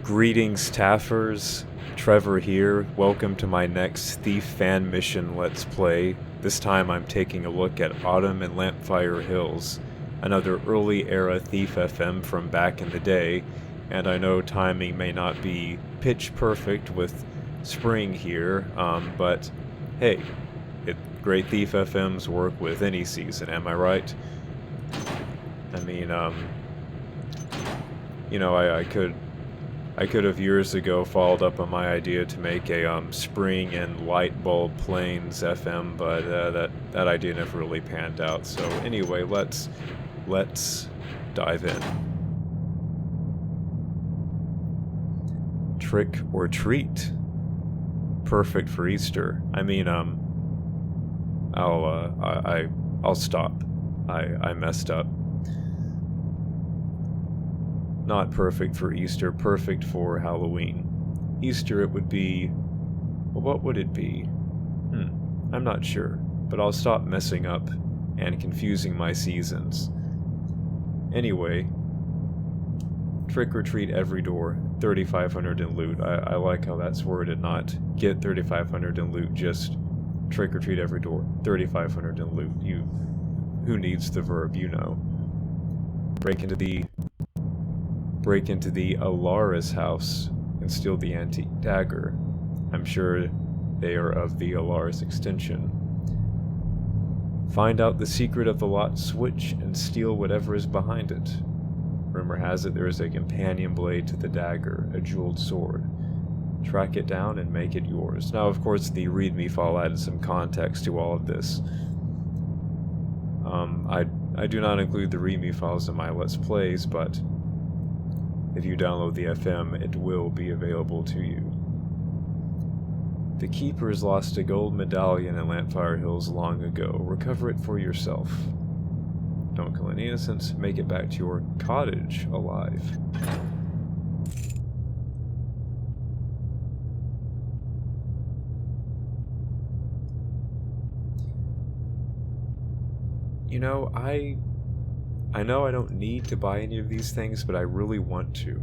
Greetings, Taffers. Trevor here. Welcome to my next Thief fan mission Let's Play. This time I'm taking a look at Autumn and Lampfire Hills, another early era Thief FM from back in the day, and I know timing may not be pitch perfect with spring here, but hey, great Thief FMs work with any season, am I right? I mean, I could have years ago followed up on my idea to make a spring and light bulb plains FM, but that idea never really panned out. So anyway, let's dive in. Trick or treat. Perfect for Easter. I mean, I'll stop. I messed up. Not perfect for Easter, perfect for Halloween. Easter it would be... well, what would it be? I'm not sure, but I'll stop messing up and confusing my seasons. Anyway, trick or treat every door, 3,500 in loot. I like how that's worded, not get 3,500 in loot, just trick or treat every door, 3,500 in loot. Who needs the verb, you know. Break into the Alaris house and steal the antique dagger. I'm sure they are of the Alaris extension. Find out the secret of the lock switch and steal whatever is behind it. Rumor has it there is a companion blade to the dagger, a jeweled sword. Track it down and make it yours. Now, of course, the README file added some context to all of this. I do not include the README files in my Let's Plays, but if you download the FM, it will be available to you. The Keepers lost a gold medallion in Lampfire Hills long ago. Recover it for yourself. Don't kill any innocents. Make it back to your cottage alive. You know, I know I don't need to buy any of these things, but I really want to.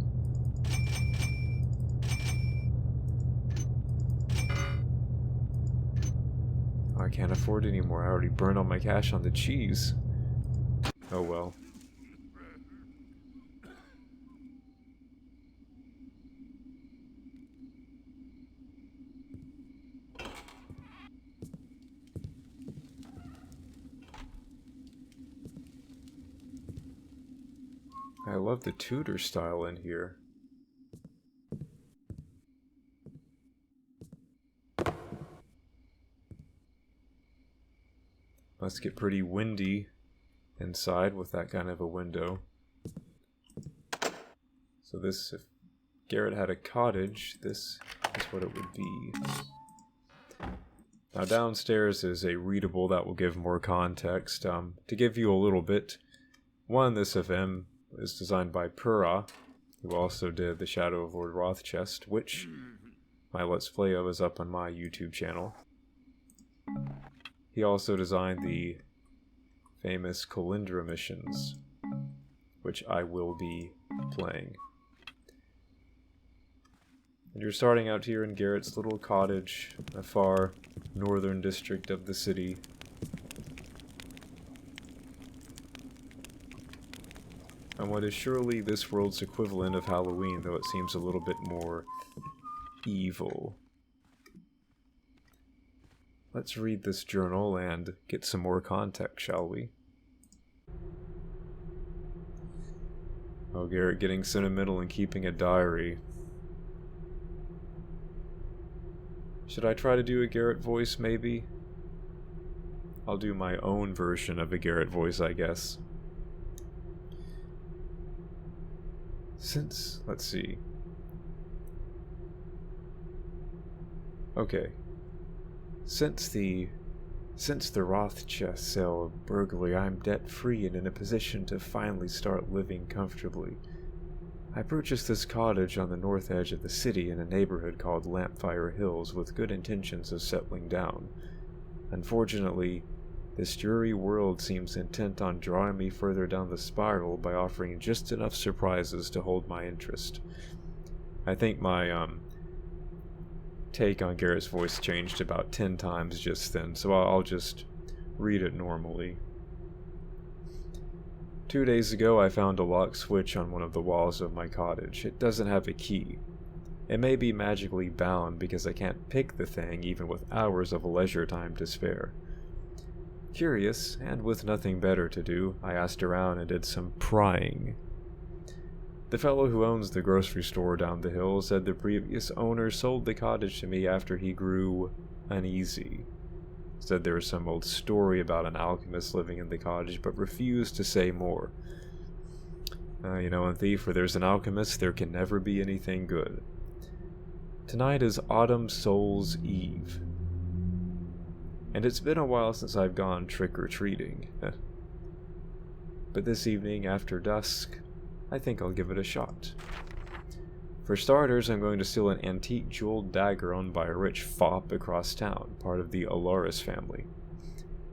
I can't afford anymore. I already burned all my cash on the cheese. Oh well. I love the Tudor style in here. Must get pretty windy inside with that kind of a window. So this, if Garrett had a cottage, this is what it would be. Now downstairs is a readable that will give more context. To give you a little bit, one, this FM is designed by Purah, who also did the Shadow of Lord Roth chest, which my Let's Play of is up on my YouTube channel. He also designed the famous Kalindra missions, which I will be playing. And you're starting out here in Garrett's little cottage, a far northern district of the city. And what is surely this world's equivalent of Halloween, though it seems a little bit more evil. Let's read this journal and get some more context, shall we? Oh, Garrett getting sentimental and keeping a diary. Should I try to do a Garrett voice, maybe? I'll do my own version of a Garrett voice, I guess. Let's see. Okay. Since the Roth chest sale burglary, I'm debt-free and in a position to finally start living comfortably. I purchased this cottage on the north edge of the city in a neighborhood called Lampfire Hills with good intentions of settling down. Unfortunately, this dreary world seems intent on drawing me further down the spiral by offering just enough surprises to hold my interest. I think my take on Garrett's voice changed about 10 times just then, so I'll just read it normally. 2 days ago, I found a lock switch on one of the walls of my cottage. It doesn't have a key. It may be magically bound because I can't pick the thing even with hours of leisure time to spare. Curious, and with nothing better to do, I asked around and did some prying. The fellow who owns the grocery store down the hill said the previous owner sold the cottage to me after he grew uneasy. Said there was some old story about an alchemist living in the cottage, but refused to say more. In Thief, where there's an alchemist, there can never be anything good. Tonight is Autumn Soul's Eve. And it's been a while since I've gone trick-or-treating. But this evening, after dusk, I think I'll give it a shot. For starters, I'm going to steal an antique jeweled dagger owned by a rich fop across town, part of the Alaris family.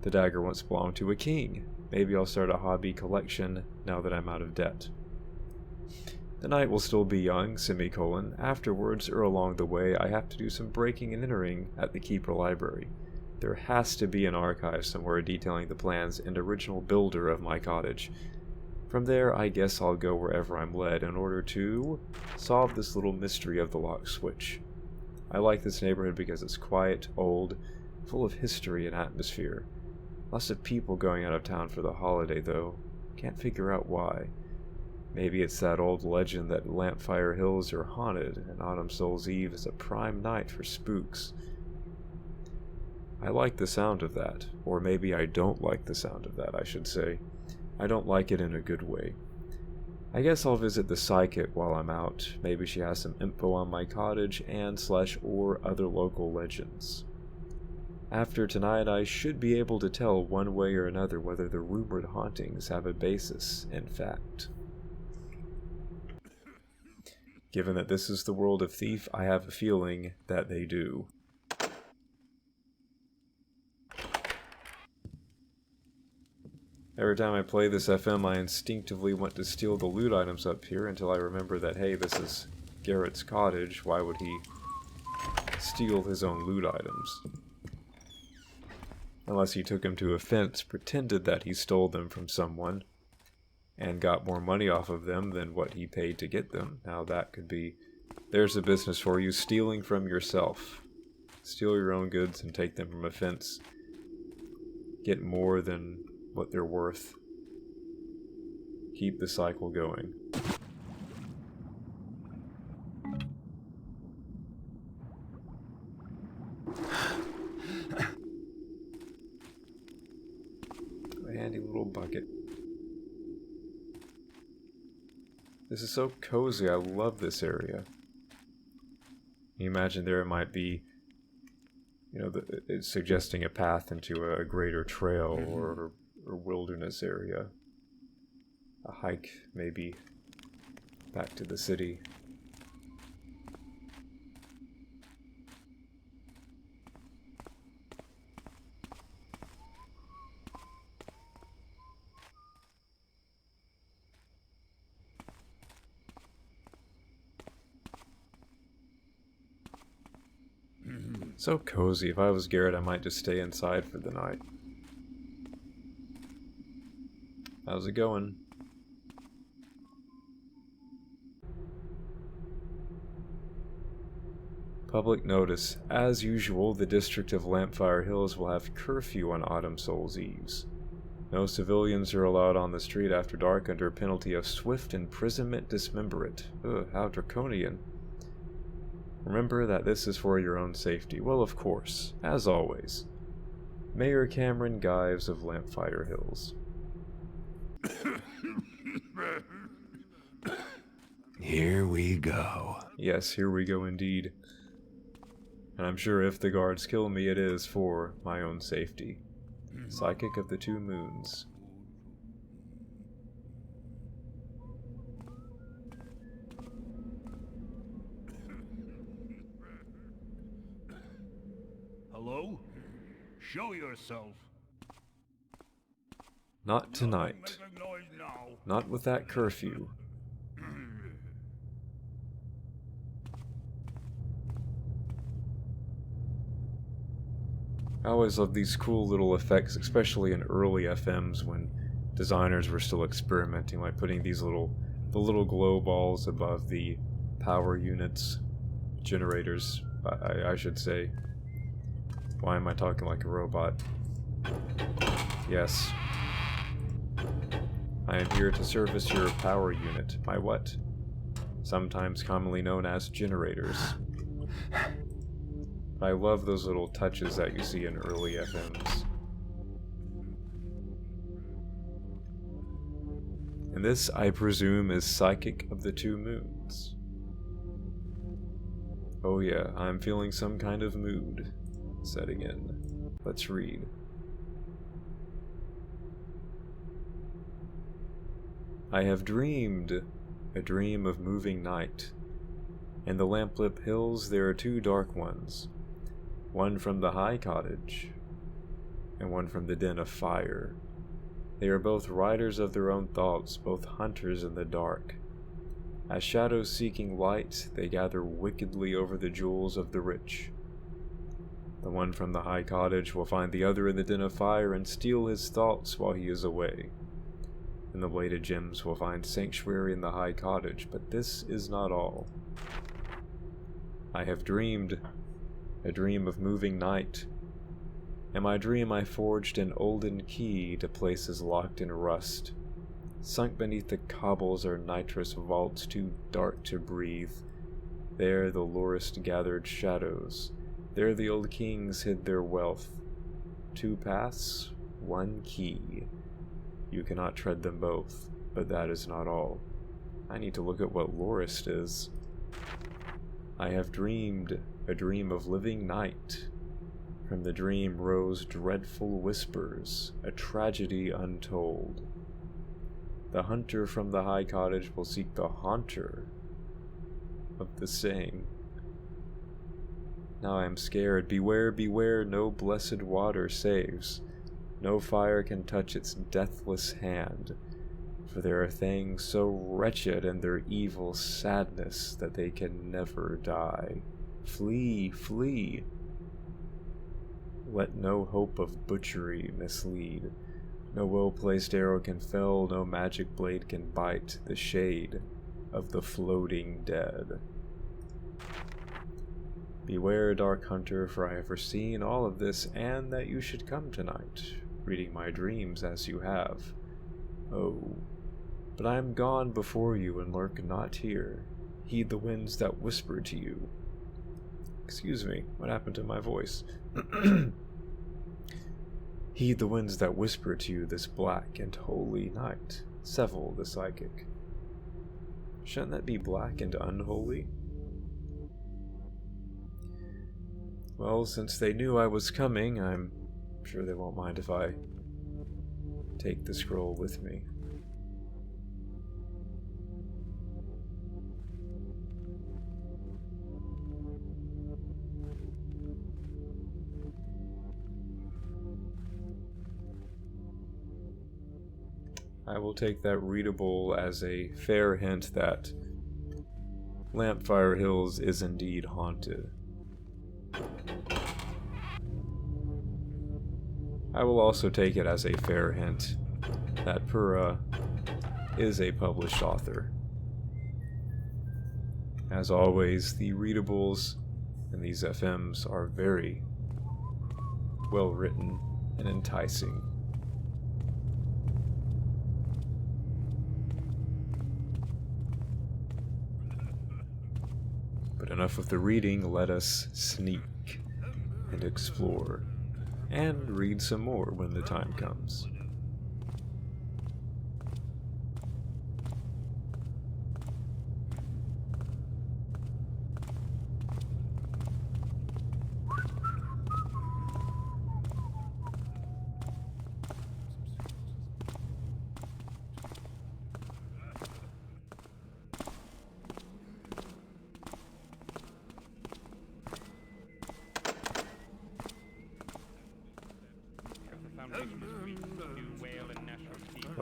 The dagger once belonged to a king. Maybe I'll start a hobby collection now that I'm out of debt. The night will still be young, semicolon. Afterwards, or along the way, I have to do some breaking and entering at the Keeper Library. There has to be an archive somewhere detailing the plans and original builder of my cottage. From there, I guess I'll go wherever I'm led in order to solve this little mystery of the lock switch. I like this neighborhood because it's quiet, old, full of history and atmosphere. Lots of people going out of town for the holiday, though. Can't figure out why. Maybe it's that old legend that Lampfire Hills are haunted, and Autumn Soul's Eve is a prime night for spooks. I like the sound of that, or maybe I don't like the sound of that, I should say. I don't like it in a good way. I guess I'll visit the psychic while I'm out. Maybe she has some info on my cottage and/or other local legends. After tonight, I should be able to tell one way or another whether the rumored hauntings have a basis in fact. Given that this is the world of Thief, I have a feeling that they do. Every time I play this FM, I instinctively want to steal the loot items up here until I remember that, hey, this is Garrett's cottage. Why would he steal his own loot items? Unless he took him to a fence, pretended that he stole them from someone, and got more money off of them than what he paid to get them. Now that could be... There's a business for you, stealing from yourself. Steal your own goods and take them from a fence. Get more than what they're worth. Keep the cycle going. A handy little bucket. This is so cozy. I love this area. You imagine there might be, it's suggesting a path into a greater trail or wilderness area. A hike, maybe, back to the city. So cozy. If I was Garrett, I might just stay inside for the night. How's it going? Public notice. As usual, the district of Lampfire Hills will have curfew on Autumn Soul's Eves. No civilians are allowed on the street after dark under penalty of swift imprisonment dismemberment. Ugh, how draconian. Remember that this is for your own safety. Well, of course, as always. Mayor Cameron Gyves of Lampfire Hills. Here we go. Yes, here we go indeed. And I'm sure if the guards kill me, it is for my own safety. Psychic of the Two Moons. Hello? Show yourself. Not tonight. Make a noise now. Not with that curfew. I always love these cool little effects, especially in early FMs when designers were still experimenting, like putting these the little glow balls above the power units, generators, I should say. Why am I talking like a robot? Yes. I am here to service your power unit. My what? Sometimes commonly known as generators. I love those little touches that you see in early FMs. And this, I presume, is Psychic of the Two Moons. Oh yeah, I'm feeling some kind of mood setting in. Let's read. I have dreamed a dream of moving night. In the Lampfire Hills there are two dark ones, one from the high cottage, and one from the den of fire. They are both riders of their own thoughts, both hunters in the dark. As shadows seeking light, they gather wickedly over the jewels of the rich. The one from the high cottage will find the other in the den of fire and steal his thoughts while he is away. And the bladed gems will find sanctuary in the high cottage, but this is not all. I have dreamed a dream of moving night. In my dream I forged an olden key to places locked in rust. Sunk beneath the cobbles are nitrous vaults too dark to breathe. There the lurist gathered shadows. There the old kings hid their wealth. Two paths, one key. You cannot tread them both, but that is not all. I need to look at what lurist is. I have dreamed a dream of living night. From the dream rose dreadful whispers, a tragedy untold. The hunter from the high cottage will seek the haunter of the same. Now I am scared. Beware, beware, no blessed water saves. No fire can touch its deathless hand. For there are things so wretched in their evil sadness that they can never die. Flee, flee. Let no hope of butchery mislead. No well-placed arrow can fell, no magic blade can bite the shade of the floating dead. Beware, dark hunter, for I have foreseen all of this, and that you should come tonight, reading my dreams as you have. Oh, but I am gone before you and lurk not here. Heed the winds that whisper to you. Excuse me, what happened to my voice? Heed the winds that whisper to you this black and holy night. Seville the Psychic. Shouldn't that be black and unholy? Well, since they knew I was coming, I'm sure they won't mind if I take the scroll with me. I will take that readable as a fair hint that Lampfire Hills is indeed haunted. I will also take it as a fair hint that Purah is a published author. As always, the readables in these FMs are very well written and enticing. But enough of the reading, let us sneak and explore, and read some more when the time comes.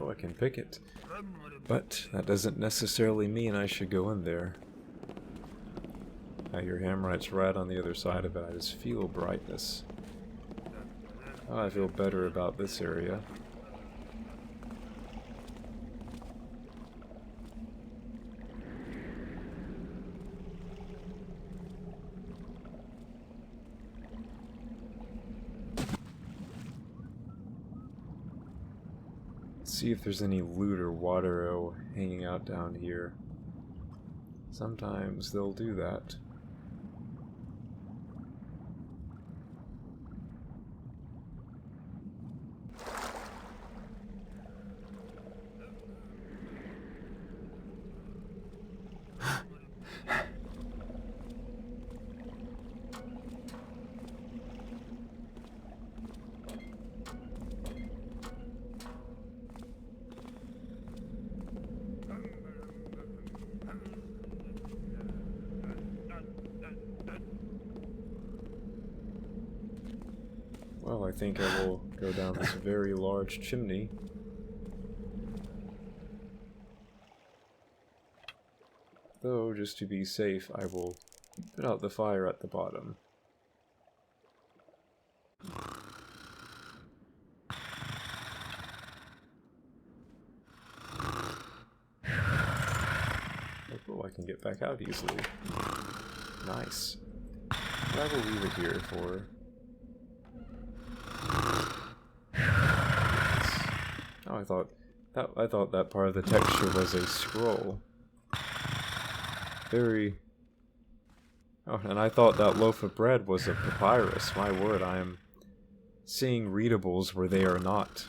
Oh, I can pick it. But that doesn't necessarily mean I should go in there. I hear Hammerite's right on the other side of it. I just feel brightness. Oh, I feel better about this area. See if there's any loot or water arrow hanging out down here. Sometimes they'll do that. Well, I think I will go down this very large chimney. Though, just to be safe, I will put out the fire at the bottom. Oh, I can get back out easily. Nice. But I will leave it here for... Oh, I thought that part of the texture was a scroll. Very... Oh, and I thought that loaf of bread was a papyrus. My word, I am seeing readables where they are not.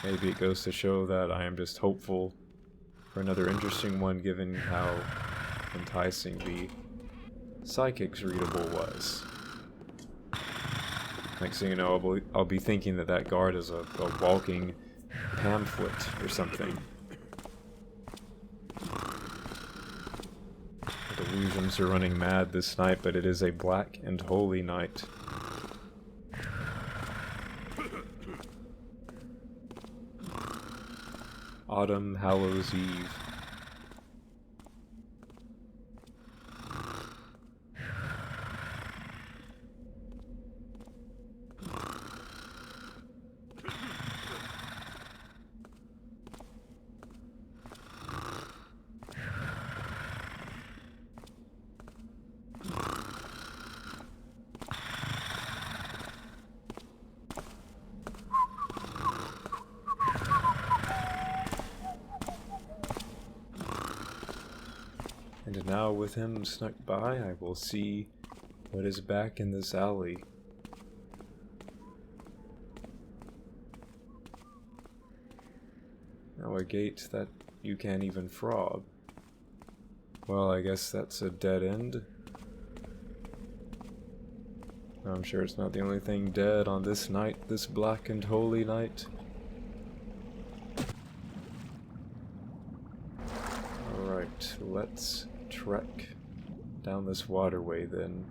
Maybe it goes to show that I am just hopeful for another interesting one, given how enticing the psychic's readable was. Next thing you know, I'll be thinking that that guard is a walking pamphlet or something. The delusions are running mad this night, but it is a black and holy night. Autumn Hallows Eve. And now with him snuck by, I will see what is back in this alley. Now a gate that you can't even frog. Well, I guess that's a dead end. I'm sure it's not the only thing dead on this night, this black and holy night. Alright, let's trek down this waterway then.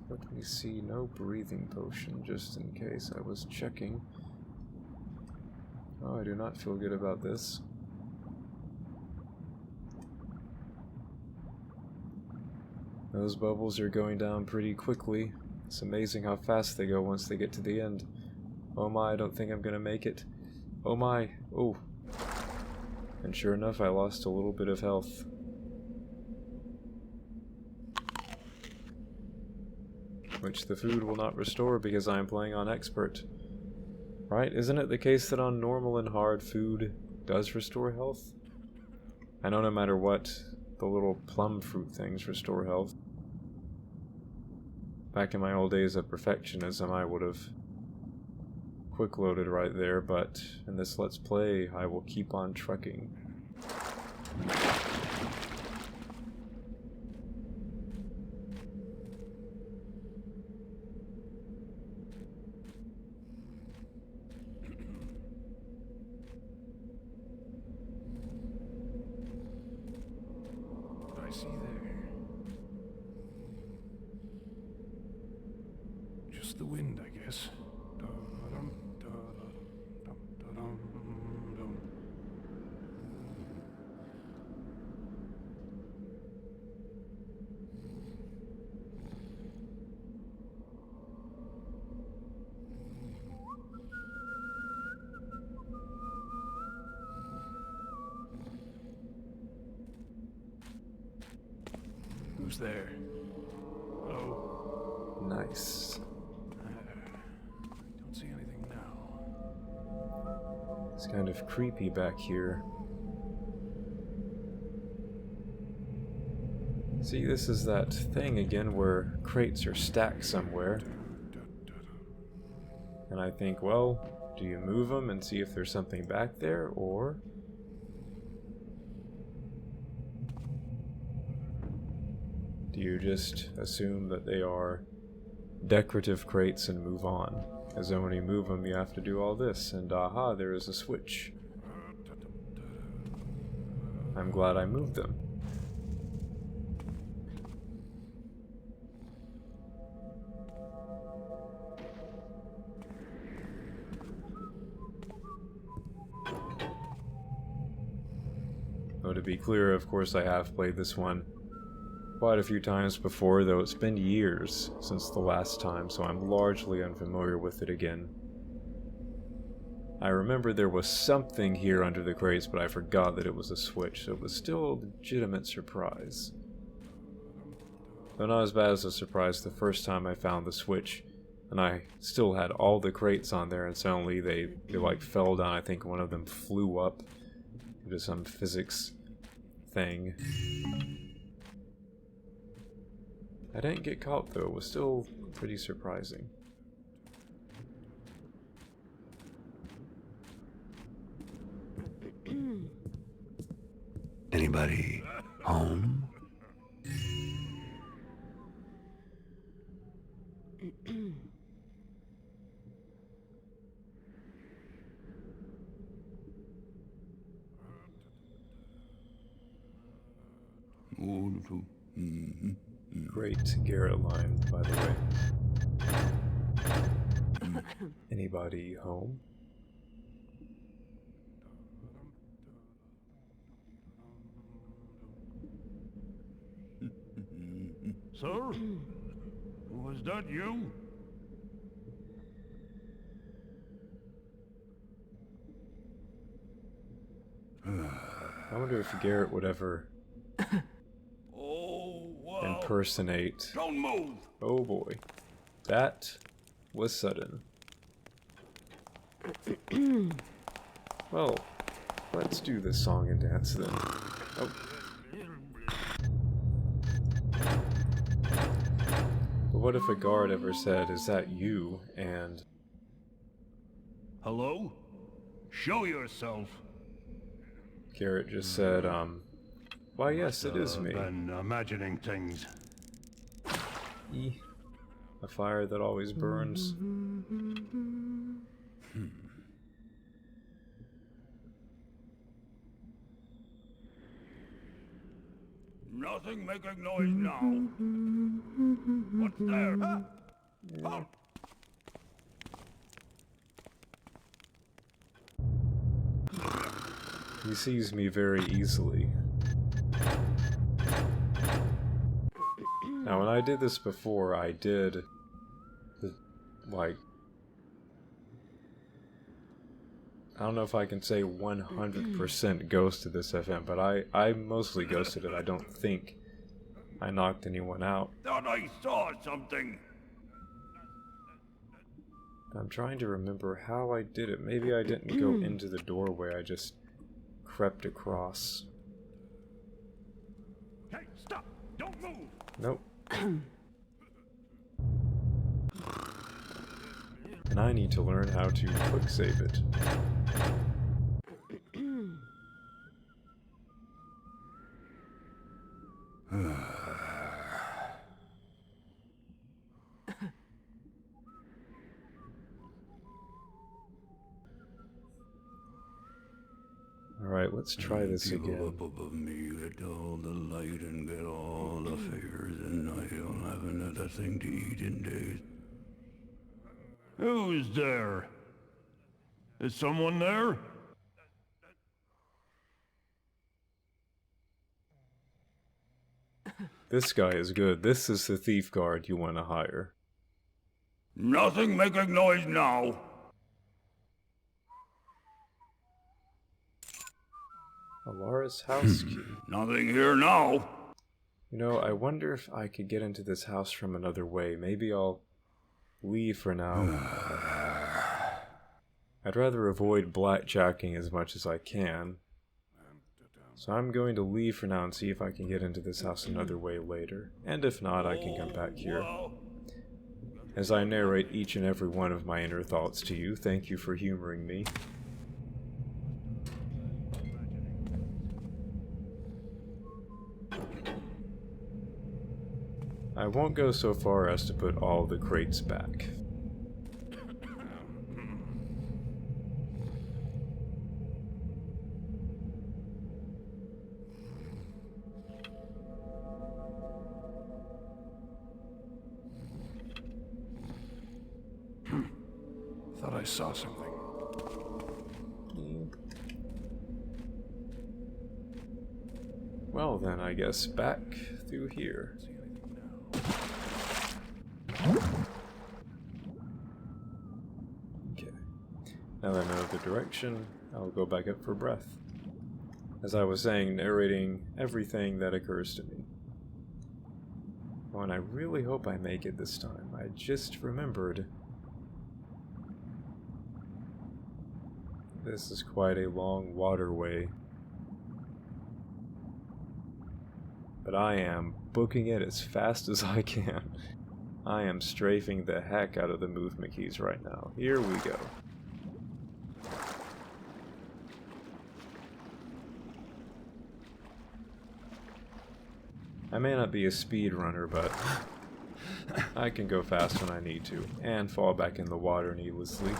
Let me see, no breathing potion, just in case. I was checking. Oh, I do not feel good about this. Those bubbles are going down pretty quickly. It's amazing how fast they go once they get to the end. Oh my, I don't think I'm gonna make it. Oh my, oh. And sure enough, I lost a little bit of health. Which the food will not restore because I am playing on expert. Right? Isn't it the case that on normal and hard, food does restore health? I know no matter what, the little plum fruit things restore health. Back in my old days of perfectionism, I would have quick loaded right there, but in this Let's Play, I will keep on trekking. I see there. Just the wind, I guess. Who's there? Hello? Nice. Don't see anything now. It's kind of creepy back here. See, this is that thing again where crates are stacked somewhere. And I think, well, do you move them and see if there's something back there, or... do you just assume that they are decorative crates and move on? As then when you move them, you have to do all this, and aha, there is a switch. I'm glad I moved them. Though to be clear, of course I have played this one quite a few times before, though it's been years since the last time, so I'm largely unfamiliar with it again. I remember there was something here under the crates, but I forgot that it was a switch, so it was still a legitimate surprise. Though not as bad as a surprise the first time I found the switch, and I still had all the crates on there, and suddenly they like fell down. I think one of them flew up due to some physics thing. I didn't get caught though, it was still pretty surprising. Anybody home? Great Garrett line, by the way. Anybody home? Sir? Was that you? I wonder if Garrett would ever impersonate. Don't move! Oh boy. That was sudden. Well, let's do this song and dance then. Oh. But what if a guard ever said, "Is that you?" and... Hello? Show yourself. Garrett just said, why yes, it is me. Been imagining things. A fire that always burns. Nothing making noise now. What's there? Oh. He sees me very easily. Now, when I did this before, I did, like, I don't know if I can say 100% ghosted this FM, but I mostly ghosted it. I don't think I knocked anyone out. Thought I saw something. I'm trying to remember how I did it. Maybe I didn't go into the doorway, I just crept across. Hey, stop! Don't move! Nope. And I need to learn how to quick save it. Alright, let's try this again. Up above me, get all the light and get all the figures, and I don't have another thing to eat in days. Who's there? Is someone there? This guy is good. This is the thief guard you want to hire. Nothing making noise now. Alara's house key. Nothing here now. You know, I wonder if I could get into this house from another way. Maybe I'll leave for now. I'd rather avoid blackjacking as much as I can. So I'm going to leave for now and see if I can get into this house another way later. And if not, I can come back here. As I narrate each and every one of my inner thoughts to you, thank you for humoring me. I won't go so far as to put all the crates back. Thought I saw something. Well then, I guess back through here. Okay. Now that I know the direction, I'll go back up for breath. As I was saying, narrating everything that occurs to me. Oh, and I really hope I make it this time. I just remembered. This is quite a long waterway. But I am booking it as fast as I can. I am strafing the heck out of the movement keys right now. Here we go. I may not be a speed runner, but I can go fast when I need to, and fall back in the water needlessly.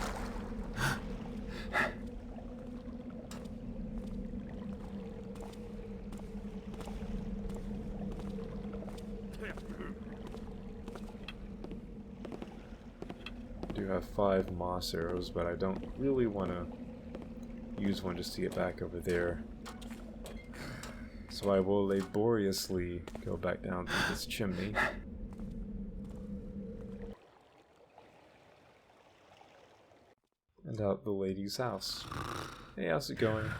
I do have 5 moss arrows, but I don't really want to use one just to get back over there. So I will laboriously go back down through this chimney. And out the lady's house. Hey, how's it going?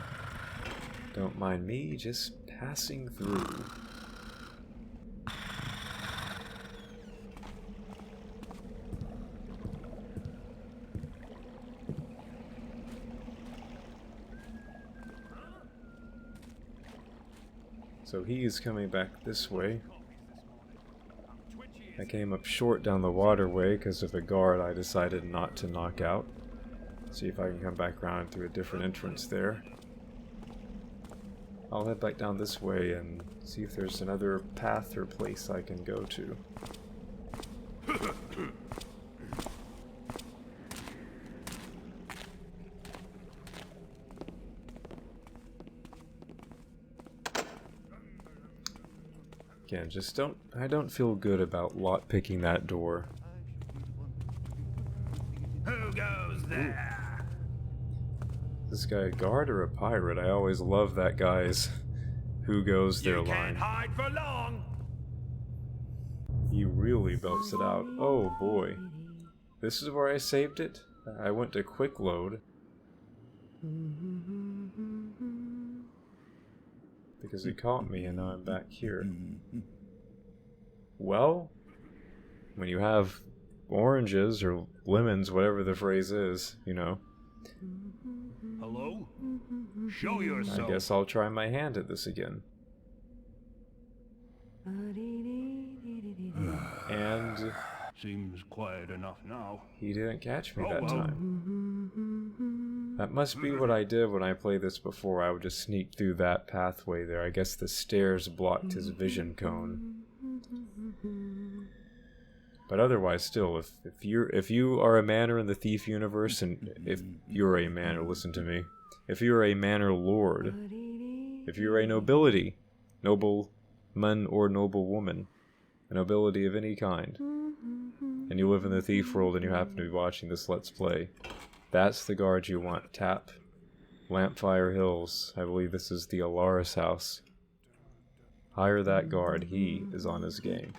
Don't mind me, just passing through. So he is coming back this way. I came up short down the waterway because of a guard I decided not to knock out. See if I can come back around through a different entrance there. I'll head back down this way and see if there's another path or place I can go to. Again, I don't feel good about lockpicking that door. Who goes there? Is this guy a guard or a pirate? I always love that guy's "who goes there" You line. can't hide for long. He really belts it out. Oh boy. This is where I saved it? I went to quick load. Because he caught me and now I'm back here. Well, when you have oranges or lemons, whatever the phrase is, you know. Hello? Show yourself. I guess I'll try my hand at this again. And Seems quiet enough now. he didn't catch me Oh, that well. time. That must be what I did when I played this before. I would just sneak through that pathway there. I guess the stairs blocked his vision cone. But otherwise, still, if you are a manor in the Thief universe, and if you're a manor, listen to me. If you're a manor lord, if you're a nobility, nobleman or noblewoman, a nobility of any kind, and you live in the Thief world and you happen to be watching this Let's Play, that's the guard you want. Tap Lampfire Hills. I believe this is the Alaris house. Hire that guard. He is on his game.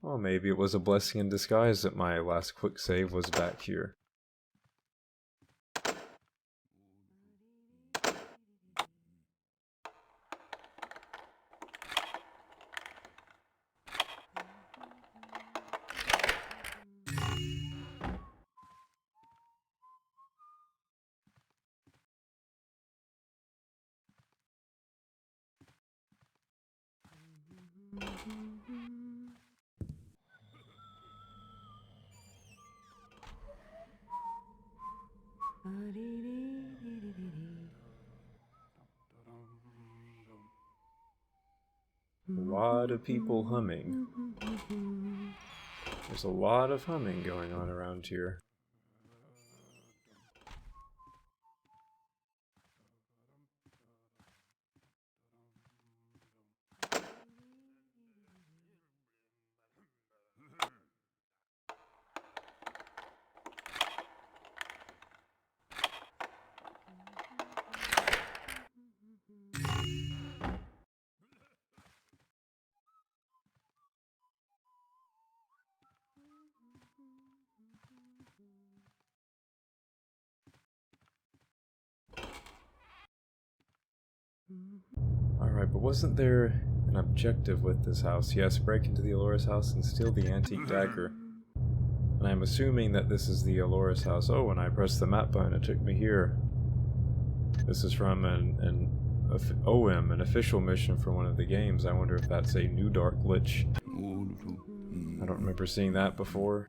Well, maybe it was a blessing in disguise that my last quick save was back here. A lot of people humming. There's a lot of humming going on around here. Alright, but wasn't there an objective with this house? Yes, break into the Aloris house and steal the antique dagger. And I'm assuming that this is the Aloris house. Oh, when I pressed the map button, it took me here. This is from an OM, an official mission for one of the games. I wonder if that's a New Dark glitch. I don't remember seeing that before.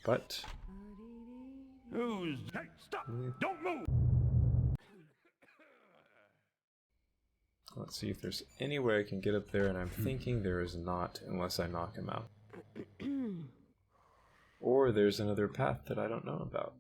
But... Who's... Hey, stop! Don't move! Let's see if there's any way I can get up there, and I'm thinking there is not, unless I knock him out. Or there's another path that I don't know about.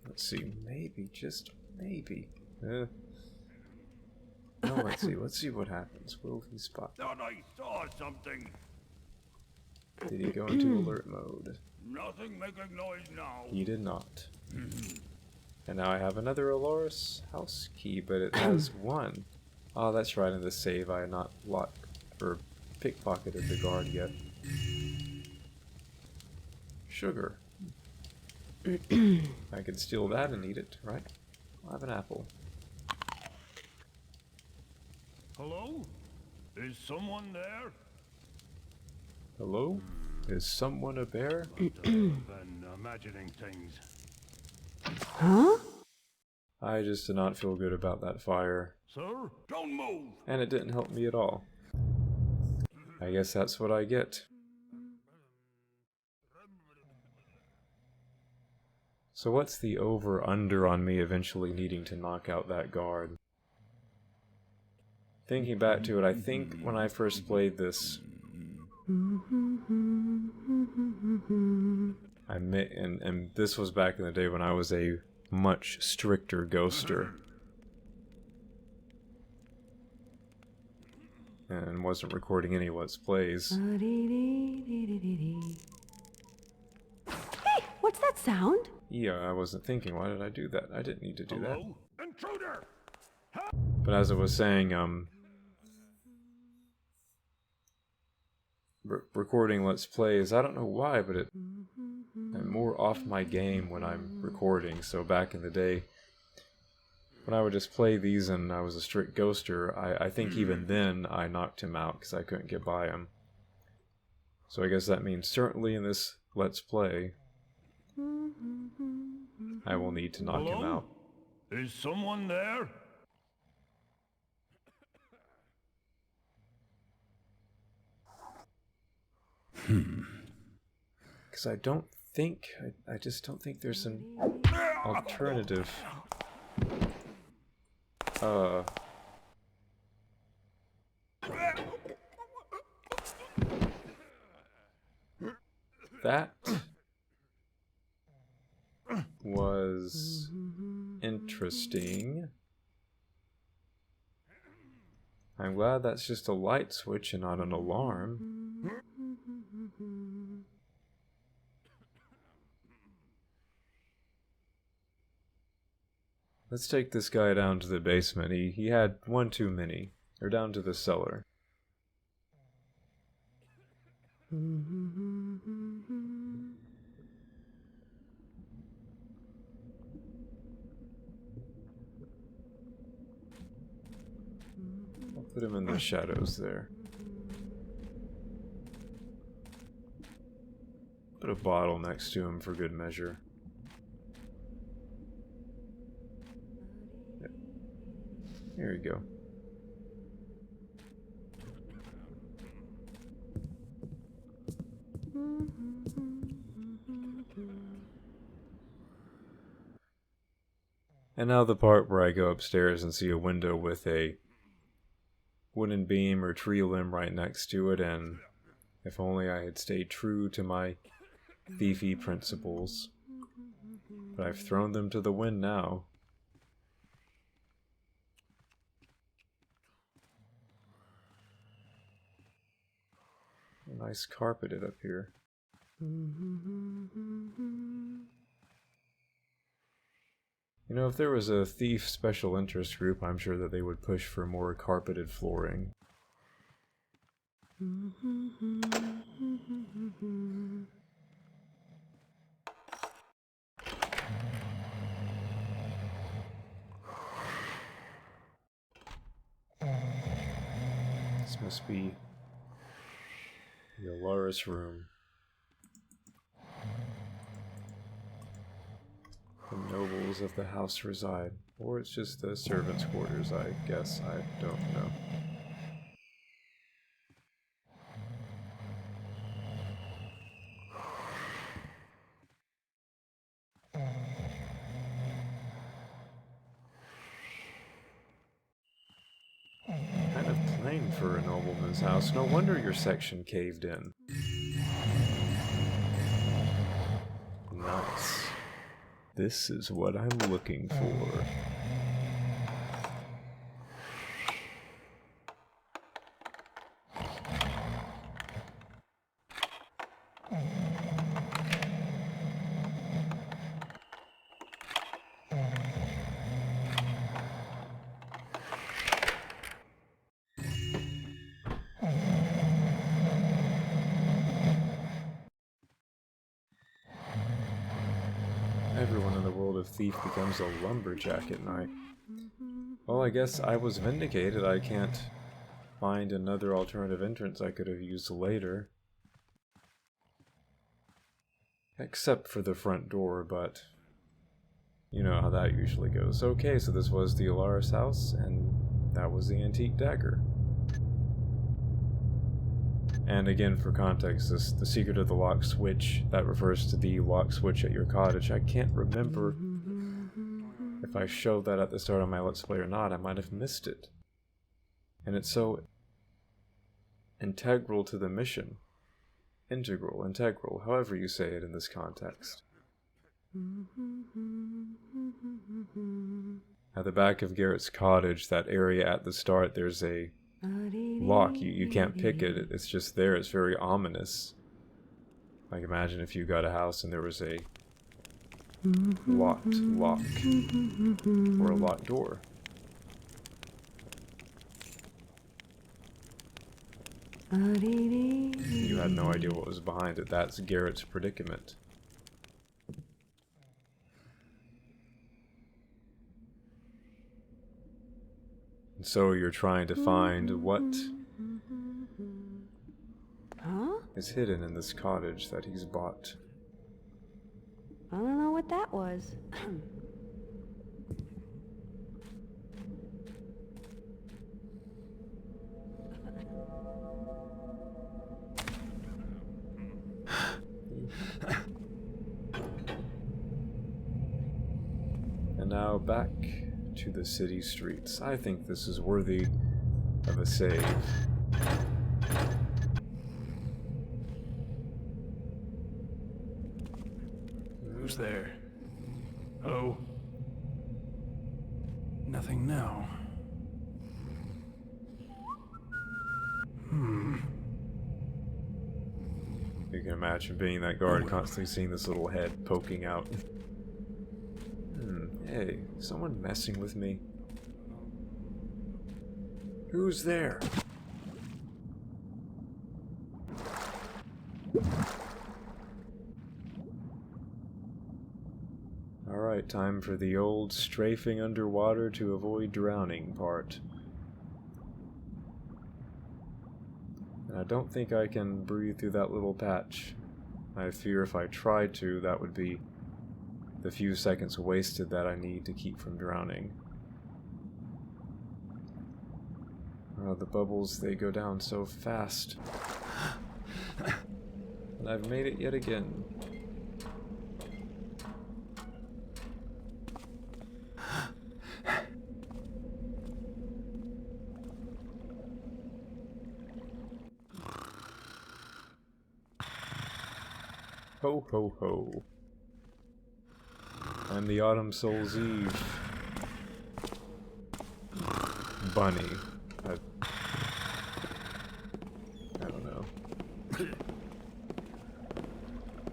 Let's see, maybe, just maybe. No, let's see what happens. Will he spot? Thought I saw something. Did he go into alert mode? Nothing making noise now. He did not. And now I have another Aloris house key, but it has one. Oh, that's right, in the save I had not locked or pickpocketed the guard yet. Sugar. I could steal that and eat it, right? I'll have an apple. Hello? Is someone there? Hello? Is someone a bear? Been imagining things. Huh? I just did not feel good about that fire. Sir? Don't move! And it didn't help me at all. I guess that's what I get. So what's the over-under on me eventually needing to knock out that guard? Thinking back to it, I think when I first played this, and this was back in the day when I was a much stricter ghoster. And wasn't recording any Let's Plays. Hey, what's that sound? Yeah, I wasn't thinking, why did I do that? I didn't need to do that. Hello? Intruder! But as I was saying, recording Let's Plays, I don't know why, but I'm more off my game when I'm recording. So back in the day, when I would just play these and I was a strict ghoster, I think even then I knocked him out because I couldn't get by him. So I guess that means certainly in this Let's Play, I will need to knock him out. Is someone there? Because I don't think, I just don't think there's an alternative. That was interesting. I'm glad that's just a light switch and not an alarm. Let's take this guy down to the basement. He had one too many. Or down to the cellar. I'll put him in the shadows there. a bottle next to him for good measure. Yep. There you go. And now the part where I go upstairs and see a window with a wooden beam or tree limb right next to it, and if only I had stayed true to my thiefy principles. But I've thrown them to the wind now. Nice carpeted up here. You know, if there was a thief special interest group, I'm sure that they would push for more carpeted flooring. This must be the Alaris room. The nobles of the house reside. Or it's just the servants' quarters, I guess. I don't know. Kind of plain for a nobleman's house. No wonder your section caved in. Nice. This is what I'm looking for. Everyone in the world of Thief becomes a lumberjack at night. Well, I guess I was vindicated. I can't find another alternative entrance I could have used later. Except for the front door, but you know how that usually goes. Okay, so this was the Alaris house, and that was the antique dagger. And again, for context, the secret of the lock switch, that refers to the lock switch at your cottage. I can't remember if I showed that at the start of my Let's Play or not. I might have missed it. And it's so integral to the mission. Integral, however you say it in this context. At the back of Garrett's cottage, that area at the start, there's a lock. You can't pick it. It's just there. It's very ominous. Like, imagine if you got a house and there was a locked lock or a locked door. You had no idea what was behind it. That's Garrett's predicament. And so you're trying to find what is hidden in this cottage that he's bought. I don't know what that was. And now back to the city streets. I think this is worthy of a save. Who's there? Hello? Nothing now. You can imagine being that guard, constantly seeing this little head poking out. Hey, someone messing with me? Who's there? Alright, time for the old strafing underwater to avoid drowning part. And I don't think I can breathe through that little patch. I fear if I tried to, that would be the few seconds wasted that I need to keep from drowning. The bubbles, they go down so fast. And I've made it yet again. Ho ho ho. I'm the Autumn Soul's Eve. Bunny. I don't know.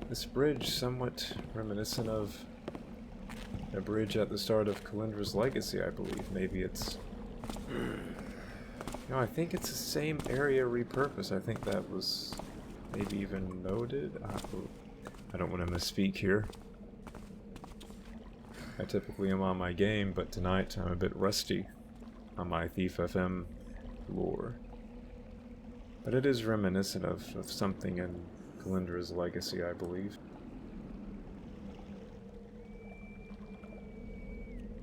This bridge, somewhat reminiscent of a bridge at the start of Kalindra's Legacy, I believe. Maybe it's... No, I think it's the same area repurposed. I think that was maybe even noted. I don't want to misspeak here. I typically am on my game, but tonight I'm a bit rusty on my Thief FM lore. But it is reminiscent of something in Kalindra's Legacy, I believe.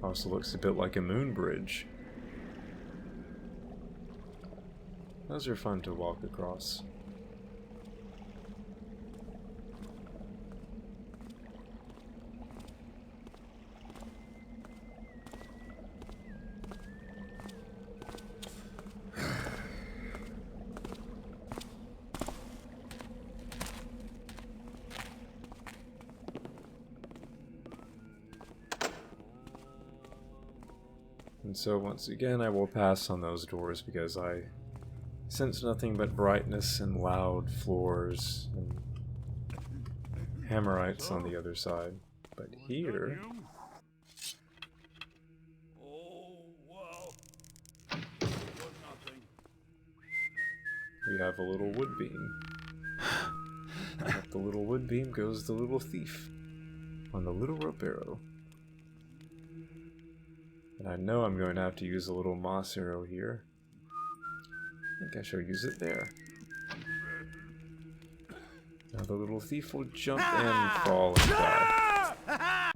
Also looks a bit like a moon bridge. Those are fun to walk across. And so once again I will pass on those doors because I sense nothing but brightness and loud floors and hammerites on the other side. But here... we have a little wood beam. Up the little wood beam goes the little thief on the little rope arrow. And I know I'm going to have to use a little moss arrow here. I think I shall use it there. Now the little thief will jump and fall and die.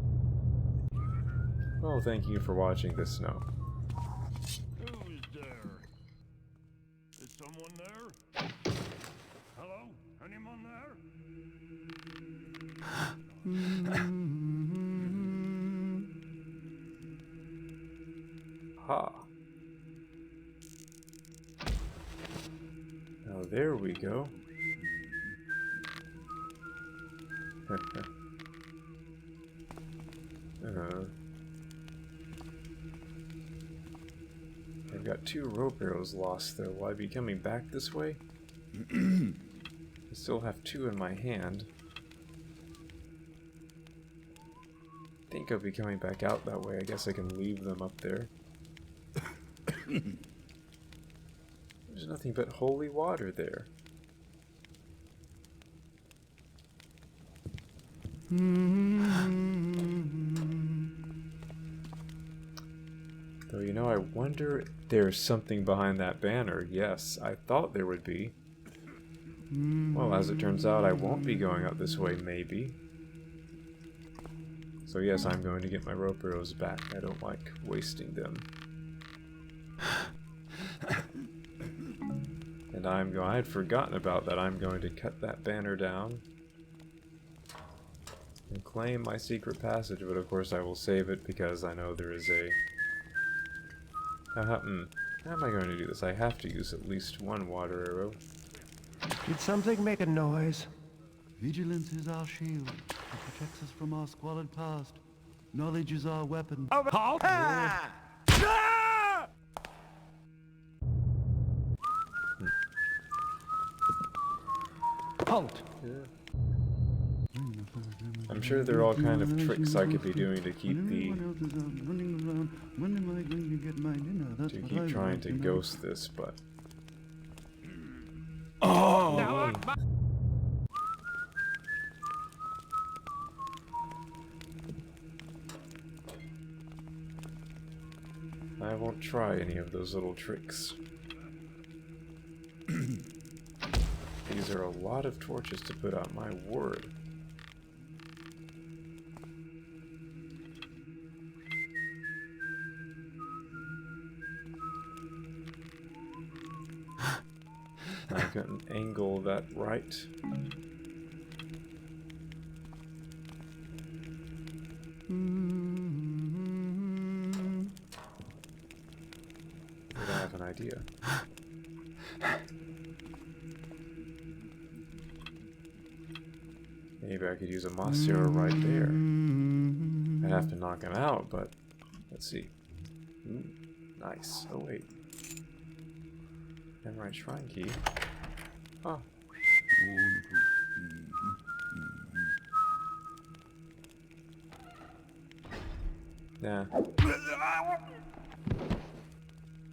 Well, thank you for watching this snow. Who's there? Is someone there? Hello? Anyone there? Ha. Now there we go. I've got 2 rope arrows lost though. Will I be coming back this way? I still have 2 in my hand. I think I'll be coming back out that way. I guess I can leave them up there. There's nothing but holy water there. Though, you know, I wonder if there's something behind that banner. Yes, I thought there would be. Well, as it turns out, I won't be going up this way, maybe. So yes, I'm going to get my rope arrows back. I don't like wasting them. And I had forgotten about that. I'm going to cut that banner down and claim my secret passage, but of course I will save it because I know there is a... How am I going to do this? I have to use at least 1 water arrow. Did something make a noise? Vigilance is our shield. It protects us from our squalid past. Knowledge is our weapon. Halt! Halt! I'm sure there are all kind of tricks I could be doing to keep trying to ghost this, but... Oh! I won't try any of those little tricks. These These are a lot of torches to put out, my word. I couldn't angle that right. I have an idea. Maybe I could use a moss arrow right there. I'd have to knock him out, but let's see. Ooh, nice. Oh wait. Right shrine key. Oh. Nah.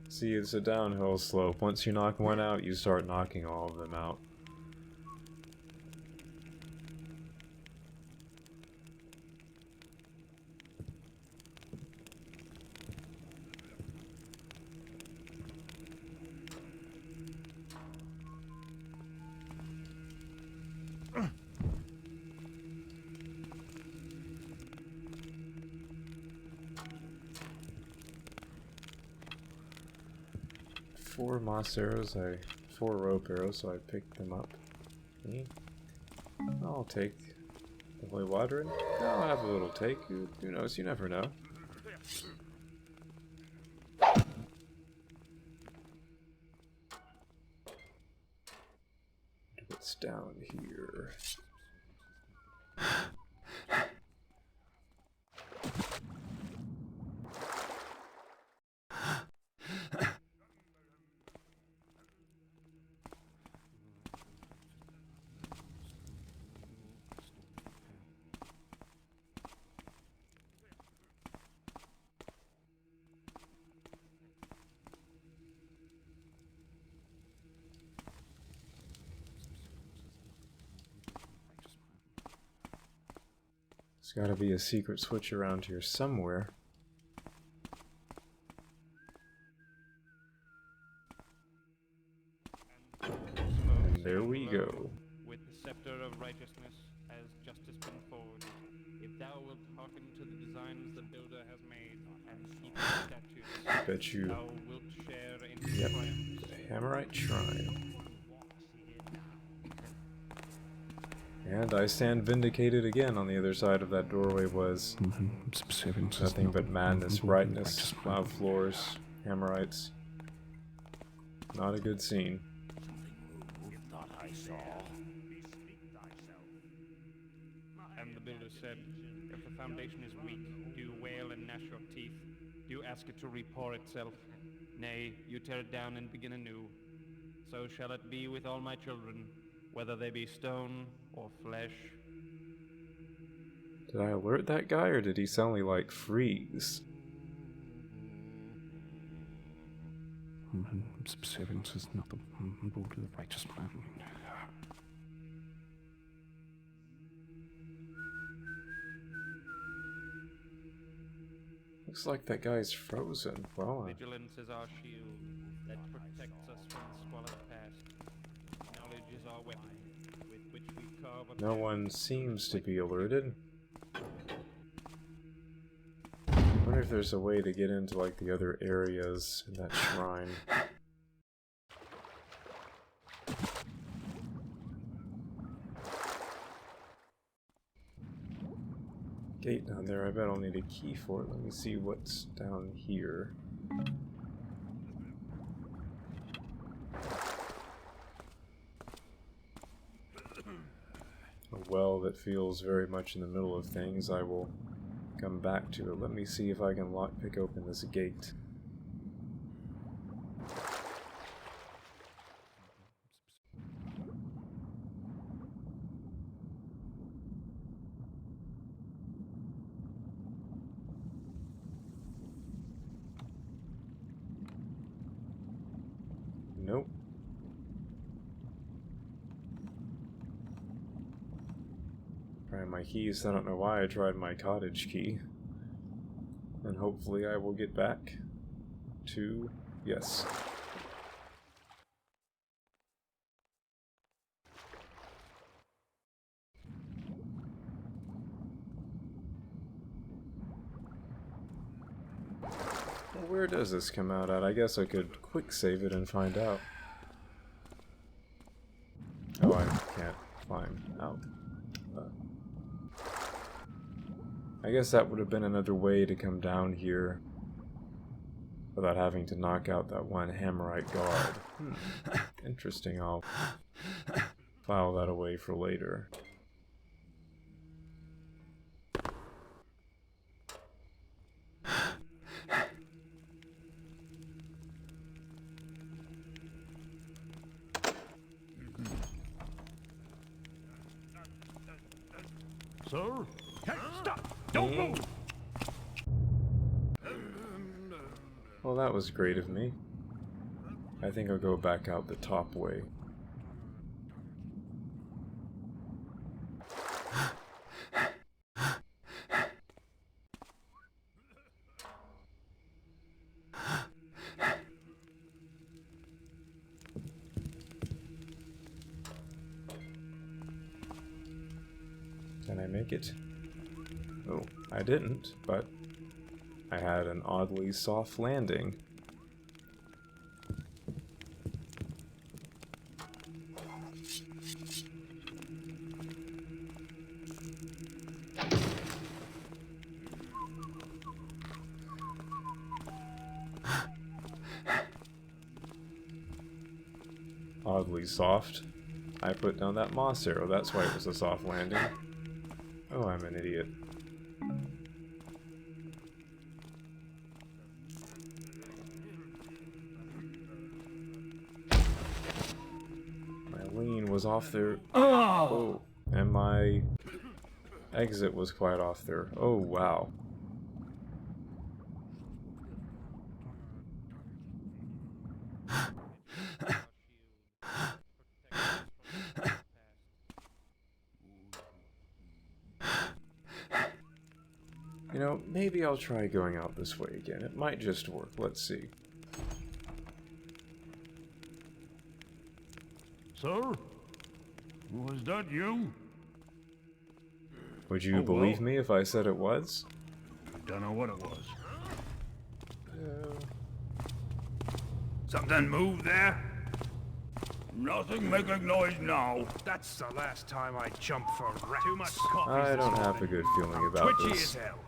See, it's a downhill slope. Once you knock one out, you start knocking all of them out. Four moss arrows, four rope arrows, so I picked them up. Okay. I'll take the holy water and I'll have a little take. Who knows? You never know. What's down here? There's gotta be a secret switch around here somewhere. And there we go. With the scepter of righteousness as justice bring forward, if thou wilt hearken to the designs the builder has made and keep the statutes, Bet you. thou wilt share in his Yep. triumphs. The Hammerite Shrine. And I stand vindicated again. On the other side of that doorway was nothing but madness, brightness, cloud floors, Hammerites. Not a good scene. And the builder said, if the foundation is weak, do wail and gnash your teeth. Do ask it to repour itself. Nay, you tear it down and begin anew. So shall it be with all my children, whether they be stone or flesh. Did I alert that guy, or did he suddenly, like, freeze? Servants is not the rule of the righteous man. Looks like that guy's frozen. Well, Vigilance is our shield that protects us from the squalid past. Knowledge is our weapon with which we carve a no path. one seems to be alerted. I wonder if there's a way to get into, like, the other areas in that shrine. Gate down there, I bet I'll need a key for it. Let me see what's down here. A well that feels very much in the middle of things. I will come back to it. Let me see if I can pick open this gate. Nope. Trying my keys. I don't know why I tried my cottage key. And hopefully I will get back to... yes. Well, where does this come out at? I guess I could quick save it and find out. Oh, I can't climb out. I guess that would have been another way to come down here without having to knock out that one Hammerite guard. Interesting. I'll file that away for later. Sir? Hey, stop! Don't move! Well, that was great of me. I think I'll go back out the top way. Can I make it? Oh, I didn't, but I had an oddly soft landing. Oddly soft. I put down that moss arrow, that's why it was a soft landing. Oh, I'm an idiot. My lean was off there. Oh, and my exit was quite off there. Oh, wow. You know, maybe I'll try going out this way again. It might just work. Let's see. Sir? Was that you? Would you believe me if I said it was? Don't know what it was. Something moved there? Nothing making noise now. That's the last time I jumped for rats. Too much coffee. I don't have a good feeling about Twitchy this. as hell.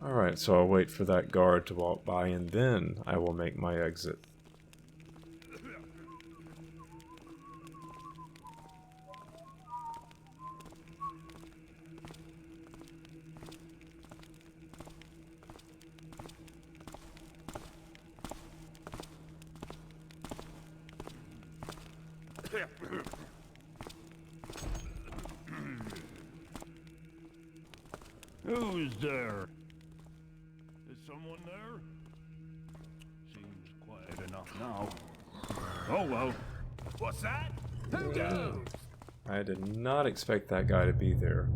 Alright, so I'll wait for that guard to walk by and then I will make my exit. Who's there? Is someone there? Seems quiet enough now. Oh well. What's that? Who goes? I did not expect that guy to be there.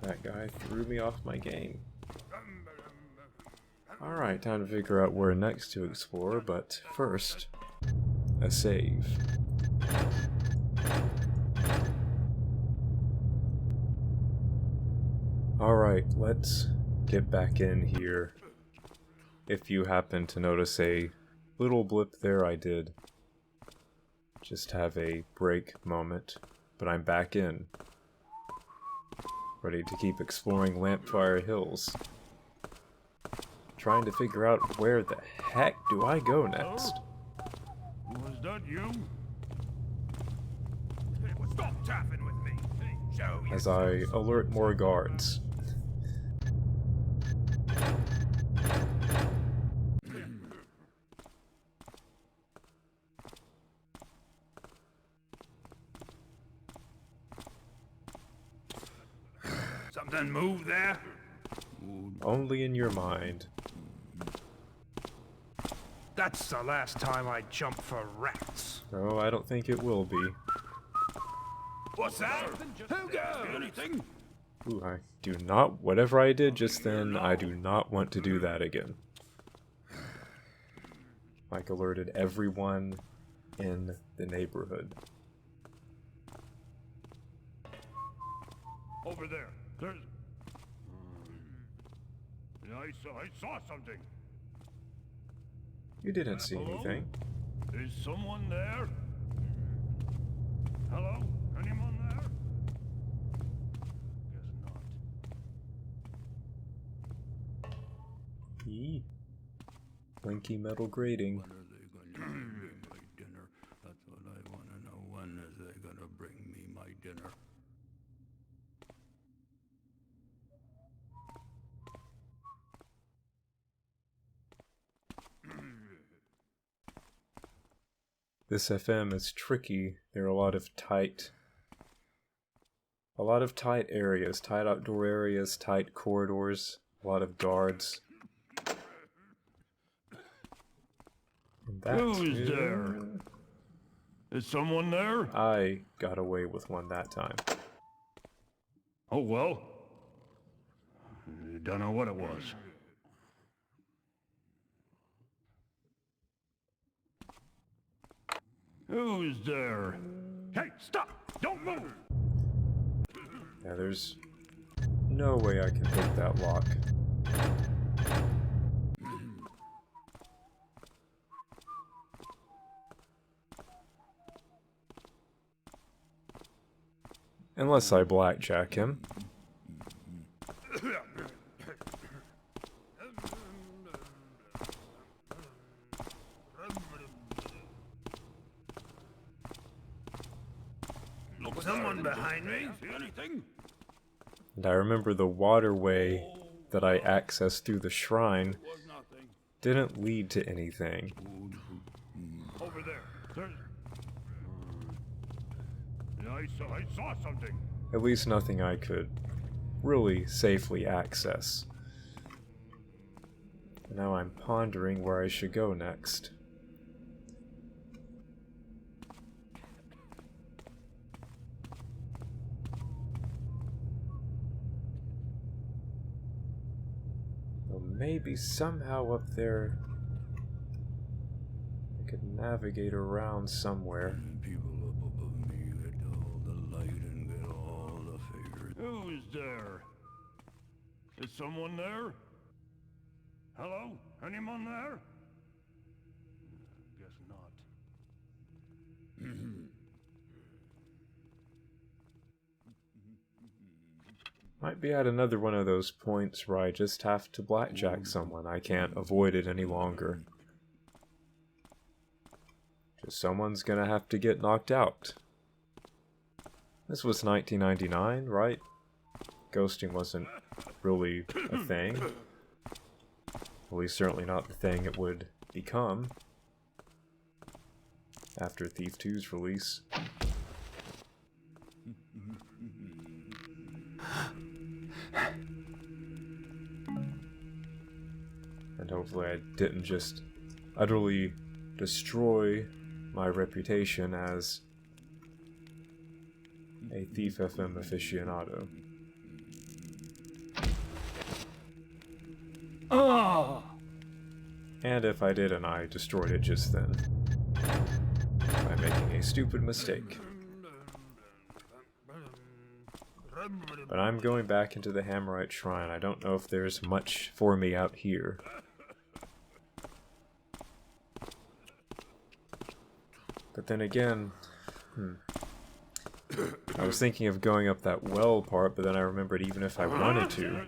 That guy threw me off my game. Alright, time to figure out where next to explore, but first, a save. Alright, let's get back in here. If you happen to notice a little blip there, I did just have a break moment, but I'm back in. Ready to keep exploring Lampfire Hills. Trying to figure out where the heck do I go next. Was that you? Stop tapping with me. Show As I alert more guards. Something moved there? Only in your mind. That's the last time I jumped for rats. Oh, I don't think it will be. What's that? Who goes? Anything? Ooh, I do not... Whatever I did just then, I do not want to do that again. Mike alerted everyone in the neighborhood. Over there. There's... I saw something. You didn't see Hello? anything. Is someone there? Hello? Anyone there? Guess not. Yee. Blinky metal grating. When are they gonna bring me my dinner? That's what I wanna know. When are they gonna bring me my dinner? This FM is tricky. There are a lot of tight areas, tight outdoor areas, tight corridors, a lot of guards. And that Who's there? Is someone there? I got away with one that time. Oh, well. Don't know what it was. Who's there? Hey, stop! Don't move! Yeah, there's no way I can pick that lock. Unless I blackjack him. Someone behind me? See anything? And I remember the waterway that I accessed through the shrine Was nothing. didn't lead to anything. Over there. There's... I saw something. At least nothing I could really safely access. Now I'm pondering where I should go next. Well, maybe somehow up there I could navigate around somewhere. People up above me get all the light and get all the favors. Who's there? Is someone there? Hello? Anyone there? Guess not. Might be at another one of those points where I just have to blackjack someone. I can't avoid it any longer. Just someone's gonna have to get knocked out. This was 1999, right? Ghosting wasn't really a thing. At least certainly not the thing it would become after Thief 2's release. And hopefully I didn't just utterly destroy my reputation as a Thief FM aficionado. And if I did and I destroyed it just then, by making a stupid mistake. But I'm going back into the Hammerite Shrine. I don't know if there's much for me out here. But then again, I was thinking of going up that well part, but then I remembered even if I wanted to,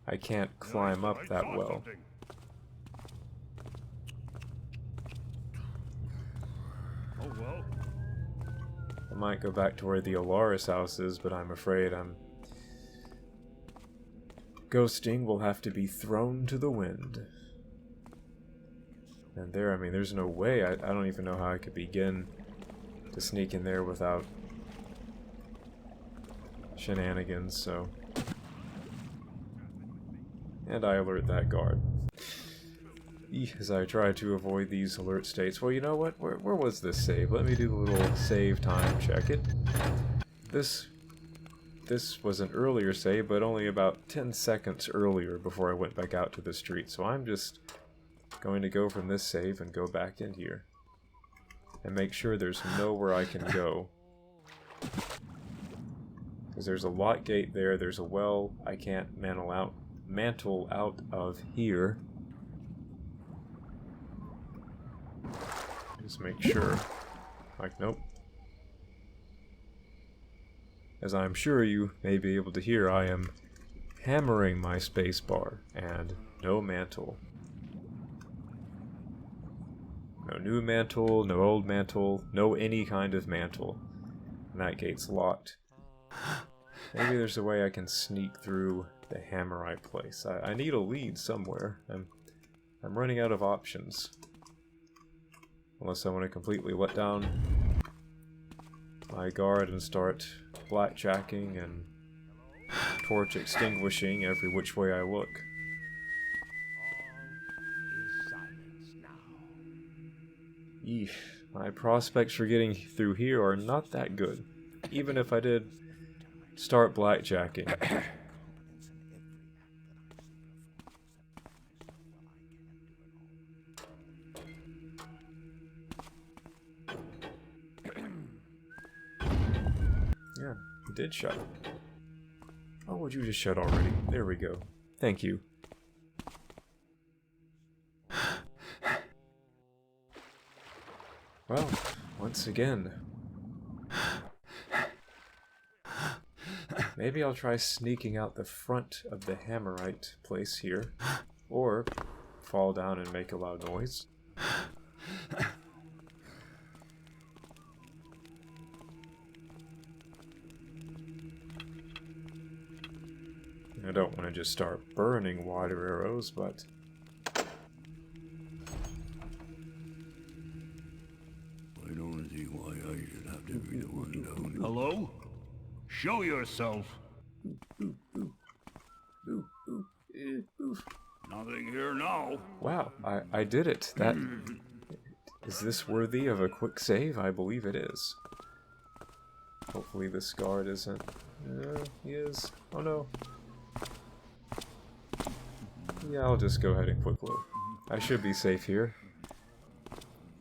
I can't climb up that well. Oh well. I might go back to where the Alaris house is, but I'm afraid ghosting will have to be thrown to the wind. And there, I mean, there's no way. I don't even know how I could begin to sneak in there without shenanigans, so... And I alert that guard. As I try to avoid these alert states. Well, you know what? Where was this save? Let me do a little save time check it. This this was an earlier save, but only about 10 seconds earlier before I went back out to the street. So I'm just going to go from this save and go back in here. And make sure there's nowhere I can go. Because there's a lock gate there, there's a well I can't mantle out of here. Just make sure. Like, nope. As I'm sure you may be able to hear, I am hammering my spacebar, and no mantle. No new mantle, no old mantle, no any kind of mantle. And that gate's locked. Maybe there's a way I can sneak through the hammerite place. I need a lead somewhere. I'm running out of options. Unless I want to completely let down my guard and start blackjacking and torch extinguishing every which way I look. Eesh, my prospects for getting through here are not that good. Even if I did start blackjacking. Yeah, it did shut. Oh, would you just shut already? There we go. Thank you. Well, once again. Maybe I'll try sneaking out the front of the hammerite place here. Or fall down and make a loud noise. I don't want to just start burning water arrows, but... I don't see why I should have to be the one down. Hello? Show yourself. Nothing here now. Wow, I did it. That... Is this worthy of a quick save? I believe it is. Hopefully this guard isn't... he is. Oh no. Yeah, I'll just go ahead and quick load. I should be safe here.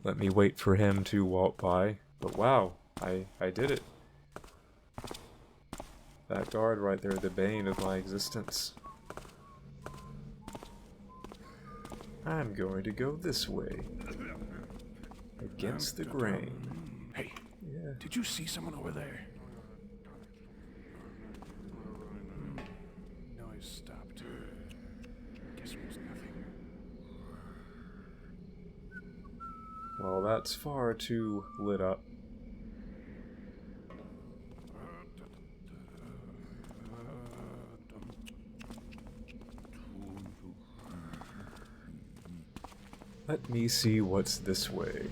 Let me wait for him to walk by. But wow, I did it. That guard right there, the bane of my existence. I'm going to go this way. Against the grain. Hey, Yeah. did you see someone over there? Noise stopped. Guess it was nothing. Well, that's far too lit up. Let me see what's this way.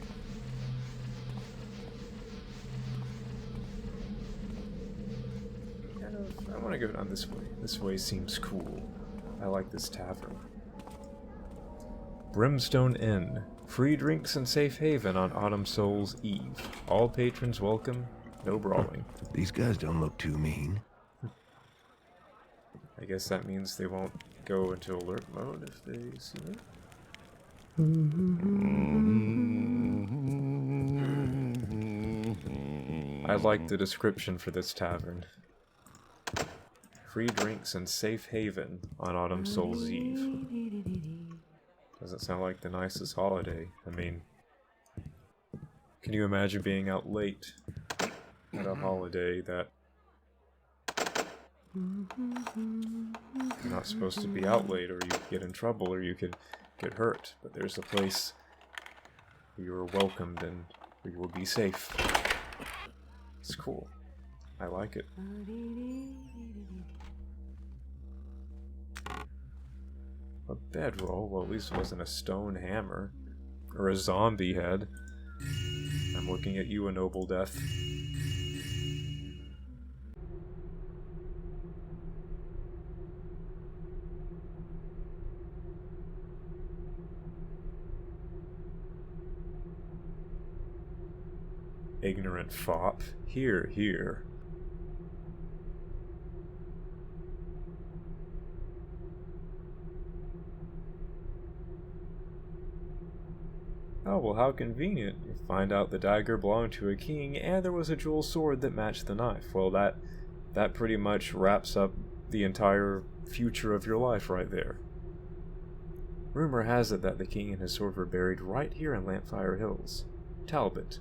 I want to go down this way. This way seems cool. I like this tavern. Brimstone Inn. Free drinks and safe haven on Autumn Soul's Eve. All patrons welcome. No brawling. These guys don't look too mean. I guess that means they won't go into alert mode if they see me. I like the description for this tavern. Free drinks and safe haven on Autumn Soul's Eve. Doesn't sound like the nicest holiday. I mean, can you imagine being out late at a holiday that you're not supposed to be out late, or you get in trouble, or you could get hurt? But there's a place where you are welcomed and where you will be safe. It's cool. I like it. A bedroll? Well, at least it wasn't a stone hammer. Or a zombie head. I'm looking at you, a noble death. Ignorant fop. Here, here. Oh, well, how convenient. You find out the dagger belonged to a king, and there was a jewel sword that matched the knife. Well, that pretty much wraps up the entire future of your life right there. Rumor has it that the king and his sword were buried right here in Lampfire Hills. Talbot.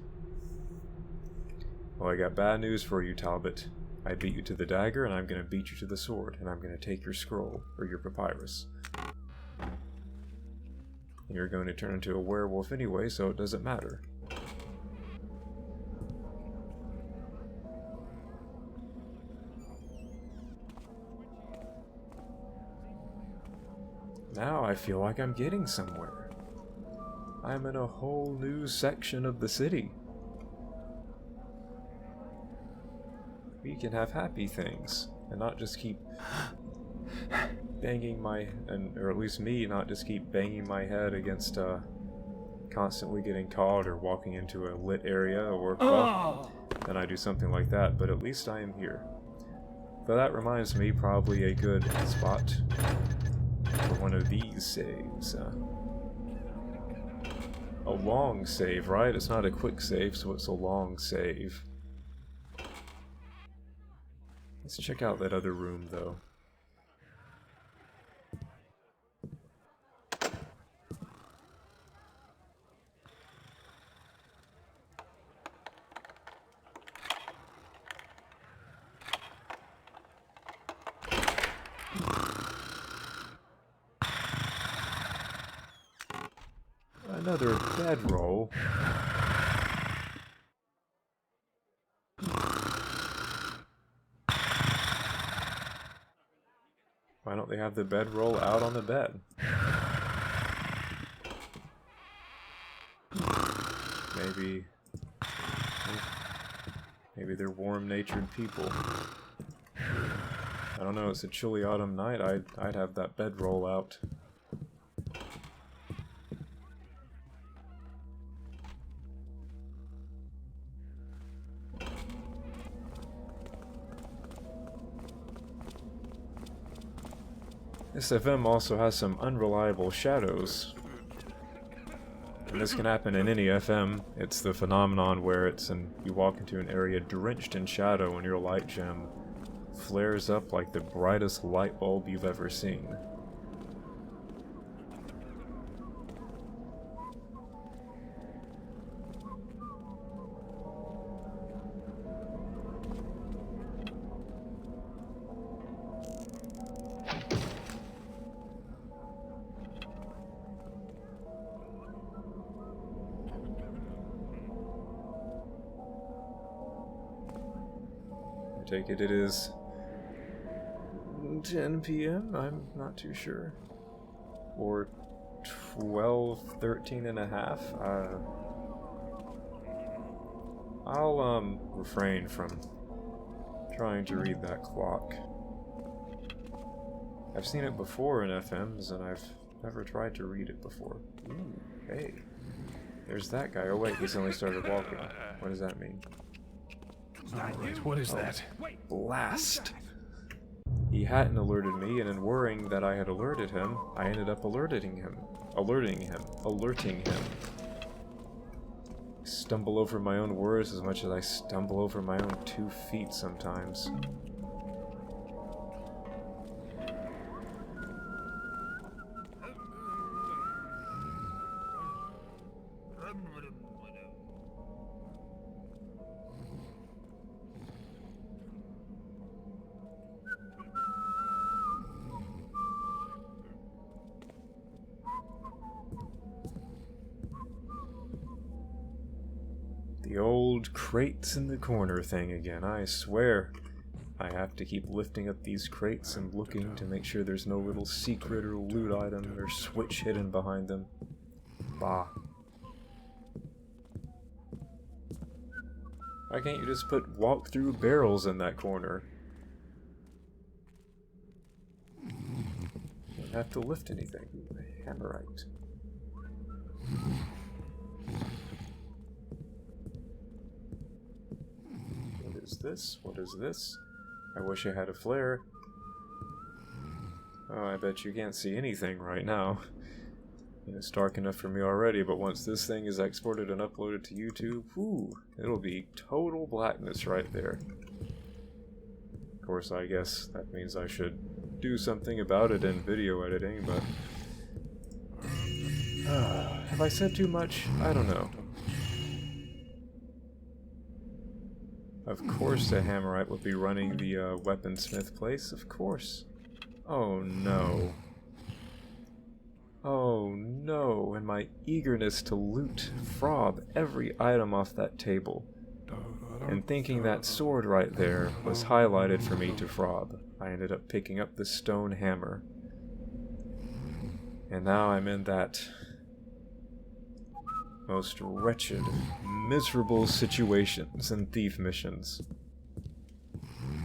Well, I got bad news for you, Talbot. I beat you to the dagger, and I'm going to beat you to the sword, and I'm going to take your scroll, or your papyrus. You're going to turn into a werewolf anyway, so it doesn't matter. Now I feel like I'm getting somewhere. I'm in a whole new section of the city. We can have happy things, and not just keep banging or at least me, not just keep banging my head against, constantly getting caught or walking into a lit area, or, well, then I do something like that, but at least I am here. Though that reminds me, probably a good spot for one of these saves. A long save, right? It's not a quick save, so it's a long save. Let's check out that other room, though. Another bedroll. Why don't they have the bedroll out on the bed? Maybe they're warm-natured people. I don't know, it's a chilly autumn night, I'd have that bedroll out. This FM also has some unreliable shadows. And this can happen in any FM. It's the phenomenon where you walk into an area drenched in shadow and your light gem flares up like the brightest light bulb you've ever seen. Take it is 10 p.m. I'm not too sure. Or 12:13 and a half. I'll refrain from trying to read that clock. I've seen it before in FMs, and I've never tried to read it before. Ooh, hey. There's that guy. Oh wait, he's only started walking. What does that mean? Alright, what is that? Blast! He hadn't alerted me, and in worrying that I had alerted him, I ended up alerting him. Stumble over my own words as much as I stumble over my own 2 feet sometimes. The old crates in the corner thing again, I swear. I have to keep lifting up these crates and looking to make sure there's no little secret or loot item or switch hidden behind them. Bah. Why can't you just put walk-through barrels in that corner? You don't have to lift anything. Hammerite. What is this? What is this? I wish I had a flare. Oh, I bet you can't see anything right now. It's dark enough for me already, but once this thing is exported and uploaded to YouTube, whew, it'll be total blackness right there. Of course, I guess that means I should do something about it in video editing, but... have I said too much? I don't know. Of course the Hammerite would be running the weaponsmith place, of course. Oh no. Oh no, and my eagerness to loot, frob every item off that table. And thinking that sword right there was highlighted for me to frob, I ended up picking up the stone hammer. And now I'm in that most wretched, miserable situations in Thief missions,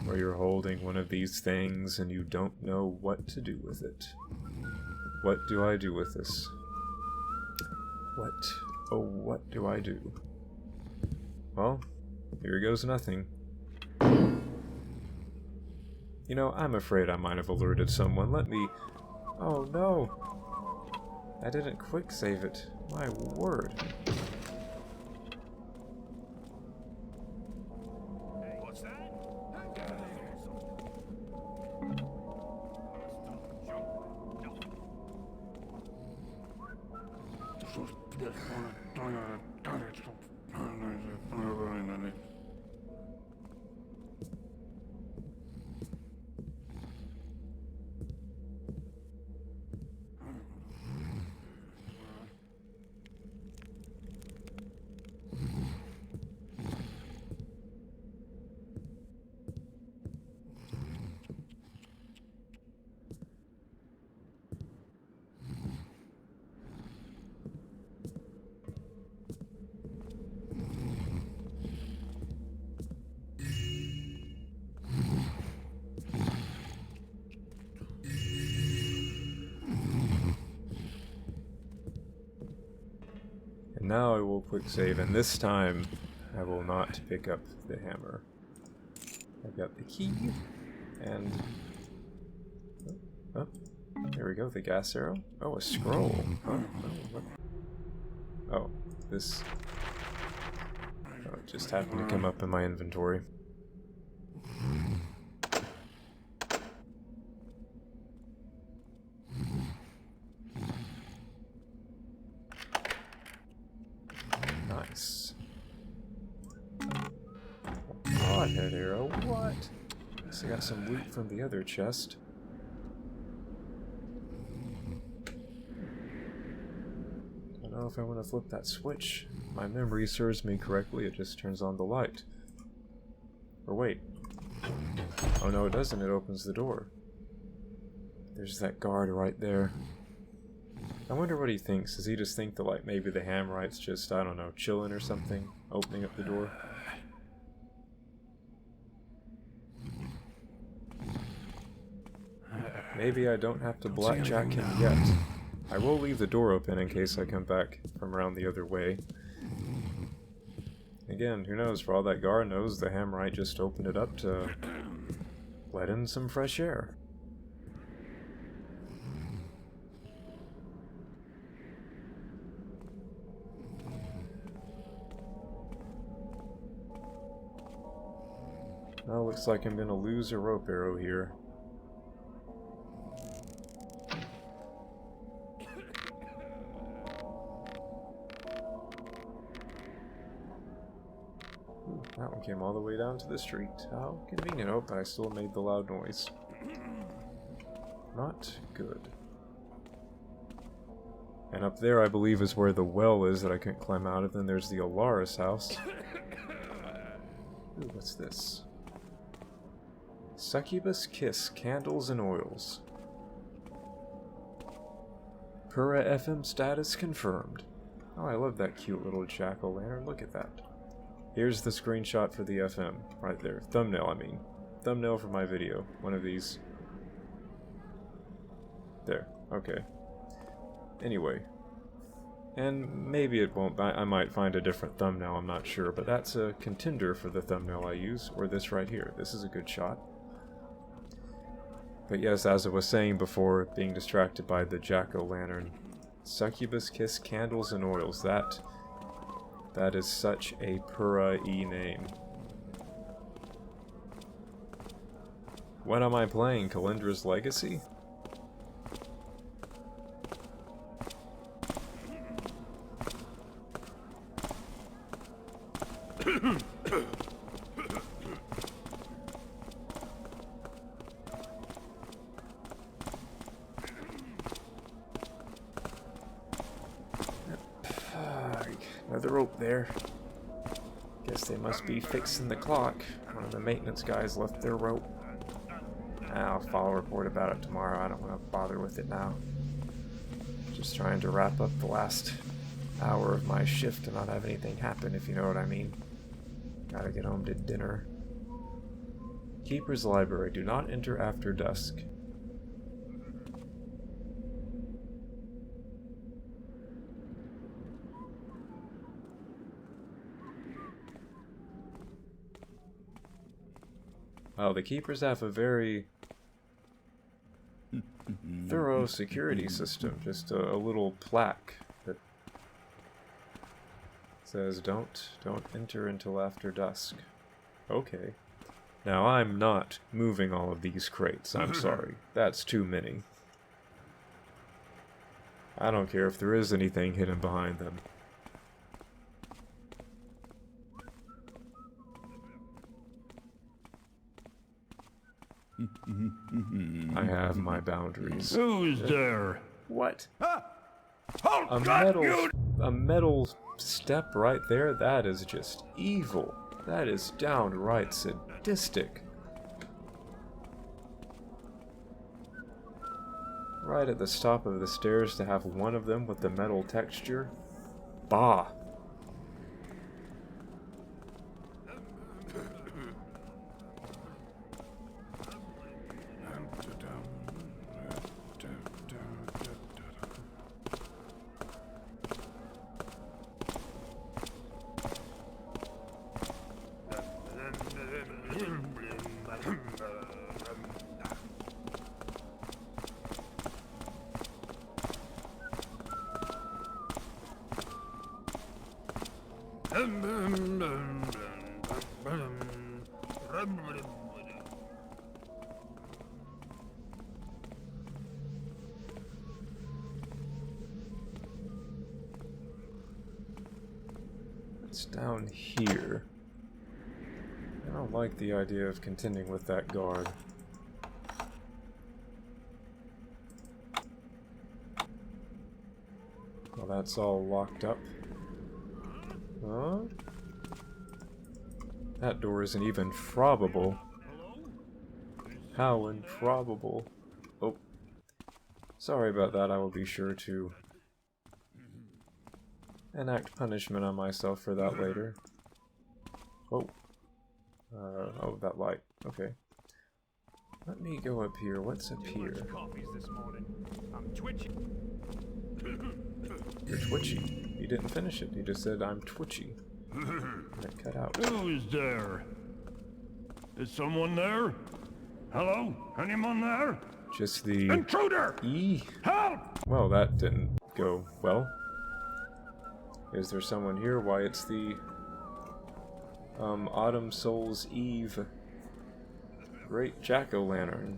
where you're holding one of these things and you don't know what to do with it. What do I do with this? What do I do? Well, here goes nothing. You know, I'm afraid I might have alerted someone. Let me... Oh no! I didn't quick save it. My word. What's that? And now I will quick save, and this time I will not pick up the hammer. I've got the key, and... Oh, there we go, the gas arrow. Oh, a scroll. Oh, this... Oh, it just happened to come up in my inventory. Nice. Broadhead arrow, what? Guess I got some loot from the other chest. I don't know if I want to flip that switch. If my memory serves me correctly, it just turns on the light. Or wait. Oh no, it doesn't. It opens the door. There's that guard right there. I wonder what he thinks. Does he just think that, like, maybe the Hammerite's just, I don't know, chilling or something, opening up the door? Maybe I don't have to blackjack him yet. I will leave the door open in case I come back from around the other way. Again, who knows, for all that guard knows, the Hammerite just opened it up to let in some fresh air. Well, looks like I'm gonna lose a rope arrow here. Ooh, that one came all the way down to the street. How convenient. Oh, but I still made the loud noise. Not good. And up there, I believe, is where the well is that I couldn't climb out of. Then there's the Alaris house. Ooh, what's this? Succubus Kiss, Candles and Oils. Purah FM status confirmed. Oh, I love that cute little jack-o'-lantern. Look at that. Here's the screenshot for the FM. Right there. Thumbnail, I mean. Thumbnail for my video. One of these. There. Okay. Anyway. And maybe it won't. I might find a different thumbnail, I'm not sure. But that's a contender for the thumbnail I use. Or this right here. This is a good shot. But yes, as I was saying before, being distracted by the jack-o'-lantern Succubus Kiss Candles and Oils. That is such a Purah-y name. What am I playing? Kalindra's Legacy? Another rope there. Guess they must be fixing the clock. One of the maintenance guys left their rope. I'll file a report about it tomorrow. I don't want to bother with it now. Just trying to wrap up the last hour of my shift and not have anything happen, if you know what I mean. Gotta get home to dinner. Keeper's Library. Do not enter after dusk. Oh, the Keepers have a very thorough security system. Just a little plaque that says, don't enter until after dusk. Okay. Now, I'm not moving all of these crates, I'm sorry. That's too many. I don't care if there is anything hidden behind them. I have my boundaries. Who's there? What? Halt! A metal step right there? That is just evil. That is downright sadistic. Right at the top of the stairs to have one of them with the metal texture? Bah! It's down here. I don't like the idea of contending with that guard. Well, that's all locked up. Huh? That door isn't even probable. How improbable. Oh. Sorry about that, I will be sure to enact punishment on myself for that later. Oh. Oh, that light. Okay. Let me go up here. What's up here? Coffees this morning. I'm twitchy. You're twitchy. You didn't finish it. You just said, I'm twitchy. And it cut out. Who's there? Is someone there? Hello? Anyone there? Just the Intruder! E. Help! Well, that didn't go well. Is there someone here? Why, it's the Autumn Souls Eve Great Jack-o'-lantern.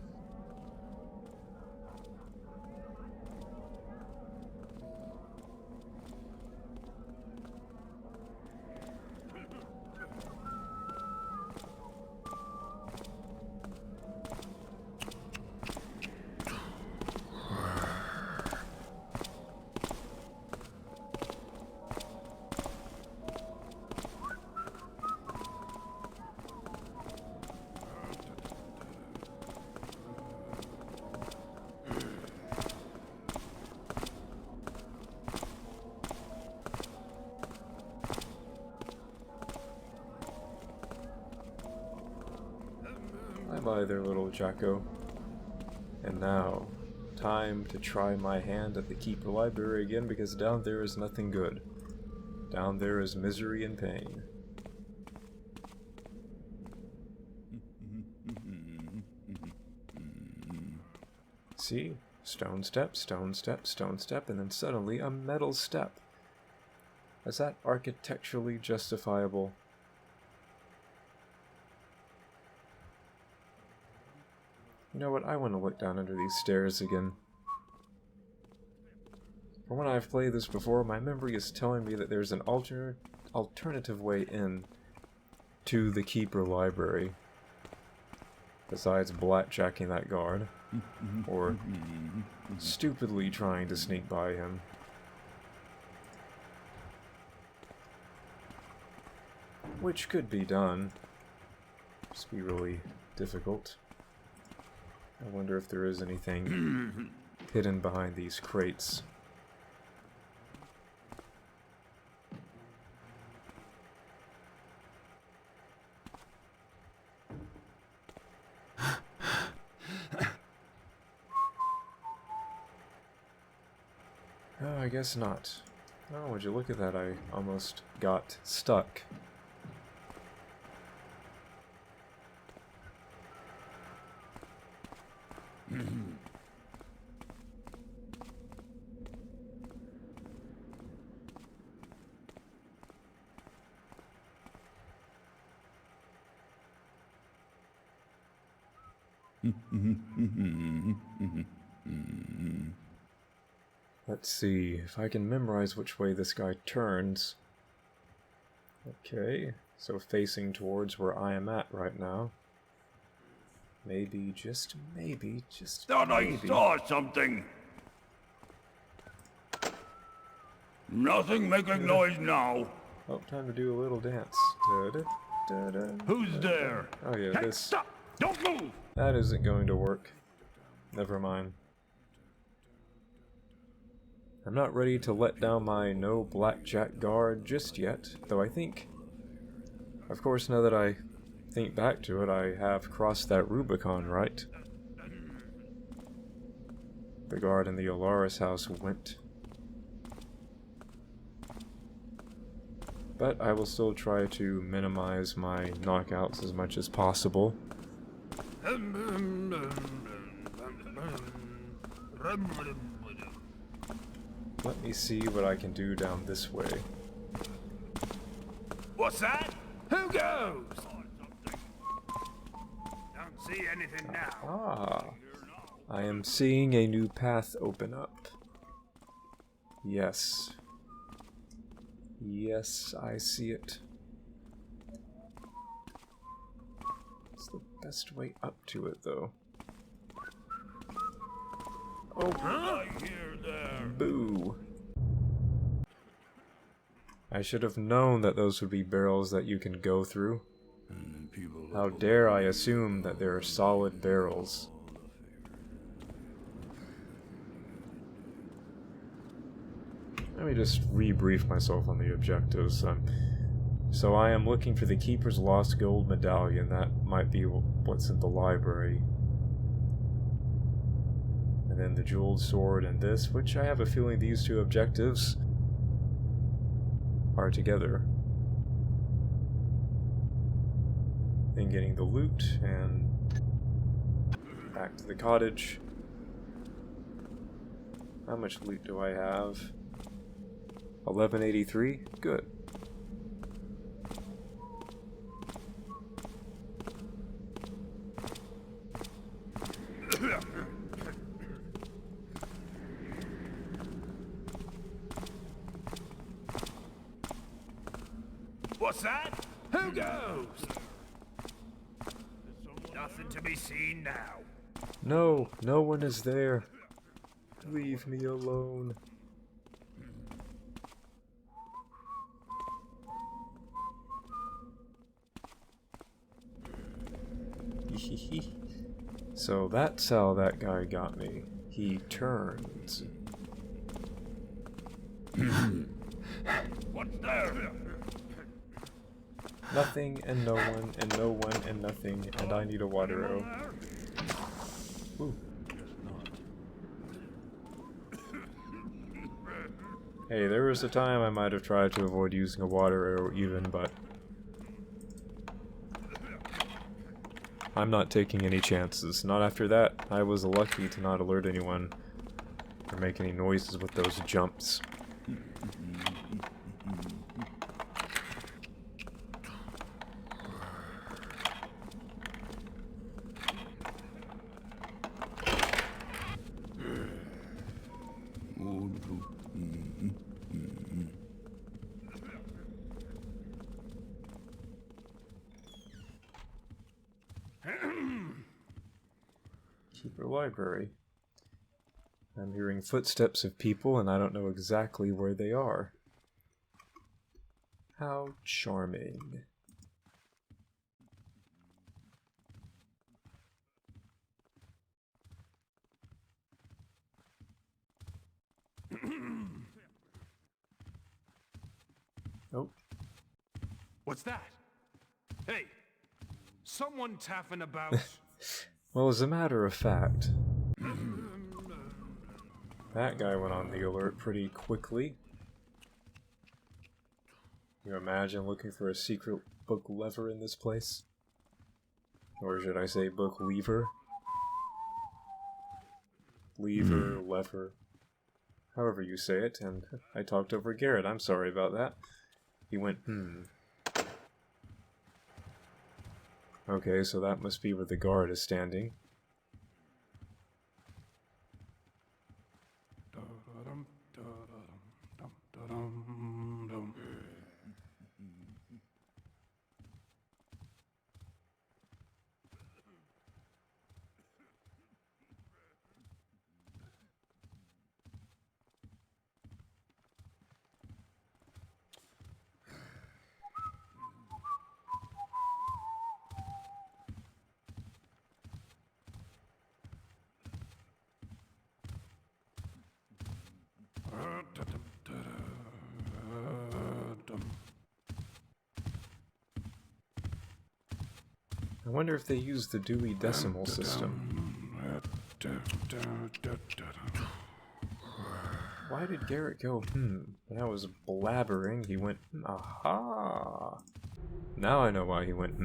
Bye, there, little Jacko. And now, time to try my hand at the Keeper Library again, because down there is nothing good. Down there is misery and pain. See? Stone step, stone step, stone step, and then suddenly a metal step. Is that architecturally justifiable? You know what, I want to look down under these stairs again. From when I've played this before, my memory is telling me that there's an alternative way in to the Keeper library. Besides blackjacking that guard. Or stupidly trying to sneak by him. Which could be done. Just be really difficult. I wonder if there is anything hidden behind these crates. Oh, I guess not. Oh, would you look at that, I almost got stuck. Let's see if I can memorize which way this guy turns. Okay, so facing towards where I am at right now. Maybe, just maybe, just Thought maybe. I saw something. Nothing making noise now. Oh, time to do a little dance. Who's there? Oh yeah, Hey, this... stop! Don't move! That isn't going to work. Never mind. I'm not ready to let down my no blackjack guard just yet, though I think... Of course, now that I think back to it, I have crossed that Rubicon, right? The guard in the Olaris house went. But I will still try to minimize my knockouts as much as possible. Let me see what I can do down this way. What's that? Who goes? Don't see anything now. Ah, I am seeing a new path open up. Yes. Yes, I see it. It's the best way up to it, though. Oh, I hear there. boo. I should have known that those would be barrels that you can go through. How dare I assume that they are solid barrels. Let me just rebrief myself on the objectives. So I am looking for the Keeper's Lost Gold Medallion. That might be what's in the library. And then the Jeweled Sword and this, which I have a feeling these two objectives are together. Then getting the loot and back to the cottage. How much loot do I have? 1183? Good. What's that? Who goes? Nothing to be seen now. No, no one is there. Leave me alone. So that's how that guy got me. He turns. What's there? Nothing and no one and no one and nothing, and I need a water arrow. Ooh. Hey, there was a time I might have tried to avoid using a water arrow even, but I'm not taking any chances. Not after that. I was lucky to not alert anyone Or make any noises with those jumps. Keeper library. I'm hearing footsteps of people and I don't know exactly where they are. How charming. Oh. What's that? Hey, someone taffing about. Well, as a matter of fact, that guy went on the alert pretty quickly. You imagine looking for a secret book lever in this place? Or should I say book lever? Lever, lever. However you say it, and I talked over Garrett, I'm sorry about that. He went, Okay, so that must be where the guard is standing. I wonder if they use the Dewey Decimal System. Why did Garrett go, When I was blabbering, he went, aha! Now I know why he went,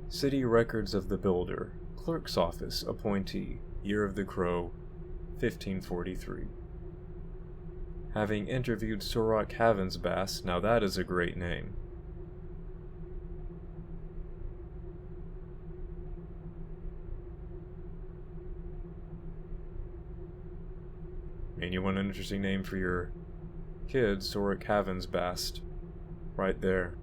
City Records of the Builder, Clerk's Office, Appointee, Year of the Crow, 1543. Having interviewed Sorok Havensbass, now that is a great name. And you want an interesting name for your kid, Sorok Havensbass. Right there.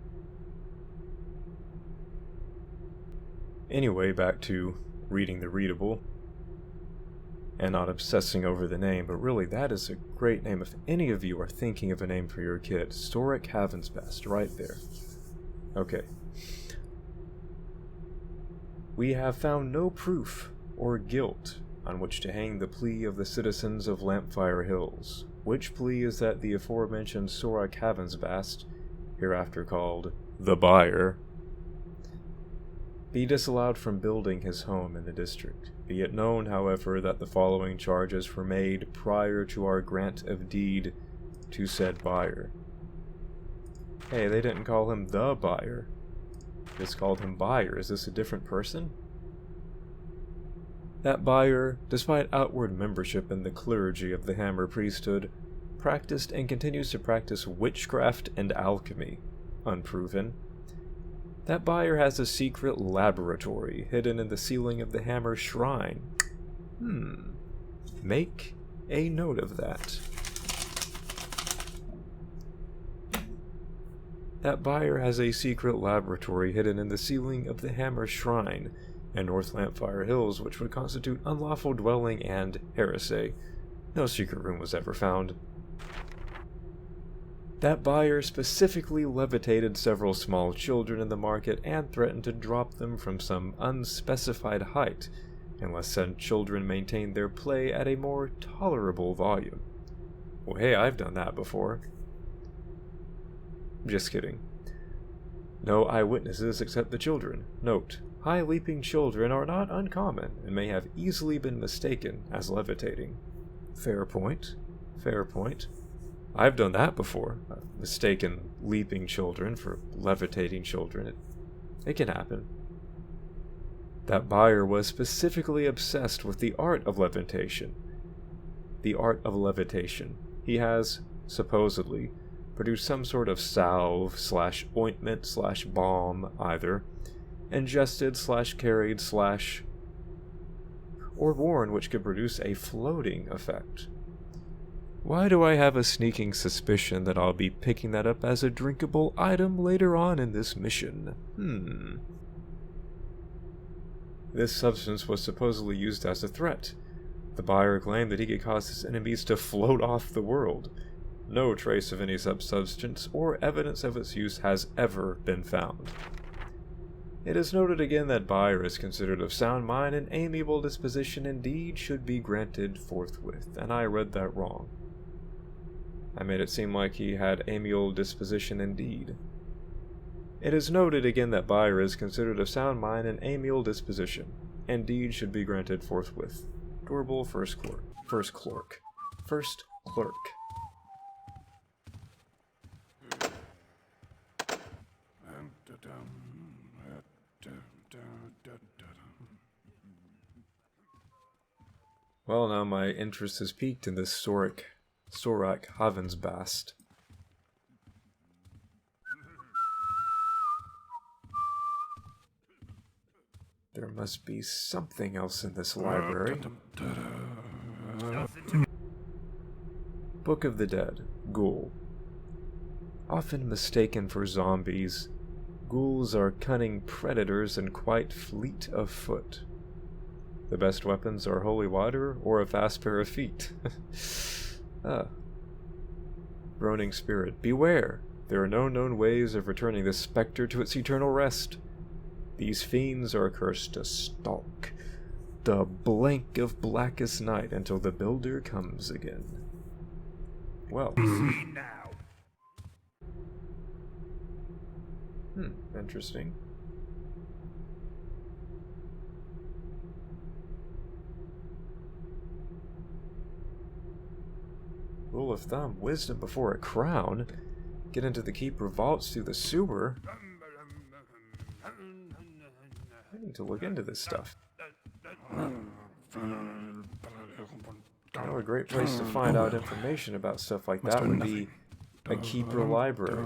Anyway, back to reading the readable. And not obsessing over the name, but really that is a great name. If any of you are thinking of a name for your kid, Sorok Havensbass, right there. Okay. We have found no proof or guilt on which to hang the plea of the citizens of Lampfire Hills, which plea is that the aforementioned Sorok Havensbass, hereafter called the Buyer, be disallowed from building his home in the district. Be it known, however, that the following charges were made prior to our grant of deed to said buyer. Hey, they didn't call him the Buyer. They just called him Buyer. Is this a different person? That Buyer, despite outward membership in the clergy of the Hammer priesthood, practiced and continues to practice witchcraft and alchemy, unproven. That Buyer has a secret laboratory hidden in the ceiling of the Hammer shrine. Make a note of that. That Buyer has a secret laboratory hidden in the ceiling of the Hammer shrine in North Lampfire Hills, which would constitute unlawful dwelling and heresy. No secret room was ever found. That Buyer specifically levitated several small children in the market and threatened to drop them from some unspecified height, unless said children maintained their play at a more tolerable volume. Well, hey, I've done that before. Just kidding. No eyewitnesses except the children. Note: high-leaping children are not uncommon, and may have easily been mistaken as levitating. Fair point. Fair point. I've done that before. I've mistaken leaping children for levitating children. It can happen. that buyer was specifically obsessed with the art of levitation. The art of levitation. He has, supposedly, produced some sort of salve / ointment / balm, either, ingested / carried / or worn, which could produce a floating effect. Why do I have a sneaking suspicion that I'll be picking that up as a drinkable item later on in this mission? This substance was supposedly used as a threat. The buyer claimed that he could cause his enemies to float off the world. No trace of any such substance or evidence of its use has ever been found. It is noted again that buyer is considered of sound mind and amiable disposition, indeed should be granted forthwith, and I read that wrong. I made it seem like he had amiable disposition indeed. It is noted again that buyer is considered of sound mind and amiable disposition, indeed should be granted forthwith. Adorable first clerk. First clerk. First clerk. Well, now my interest has peaked in this Sorak Havensbast. There must be something else in this library. Book of the Dead, Ghoul. Often mistaken for zombies, ghouls are cunning predators and quite fleet of foot. The best weapons are holy water or a fast pair of feet. Groaning spirit, beware! There are no known ways of returning this spectre to its eternal rest. These fiends are cursed to stalk the blank of blackest night until the builder comes again. Well. See now. Interesting. Rule of thumb, wisdom before a crown. Get into the keeper vaults through the sewer. I need to look into this stuff. I know a great place to find out information about stuff like that would be a keeper library.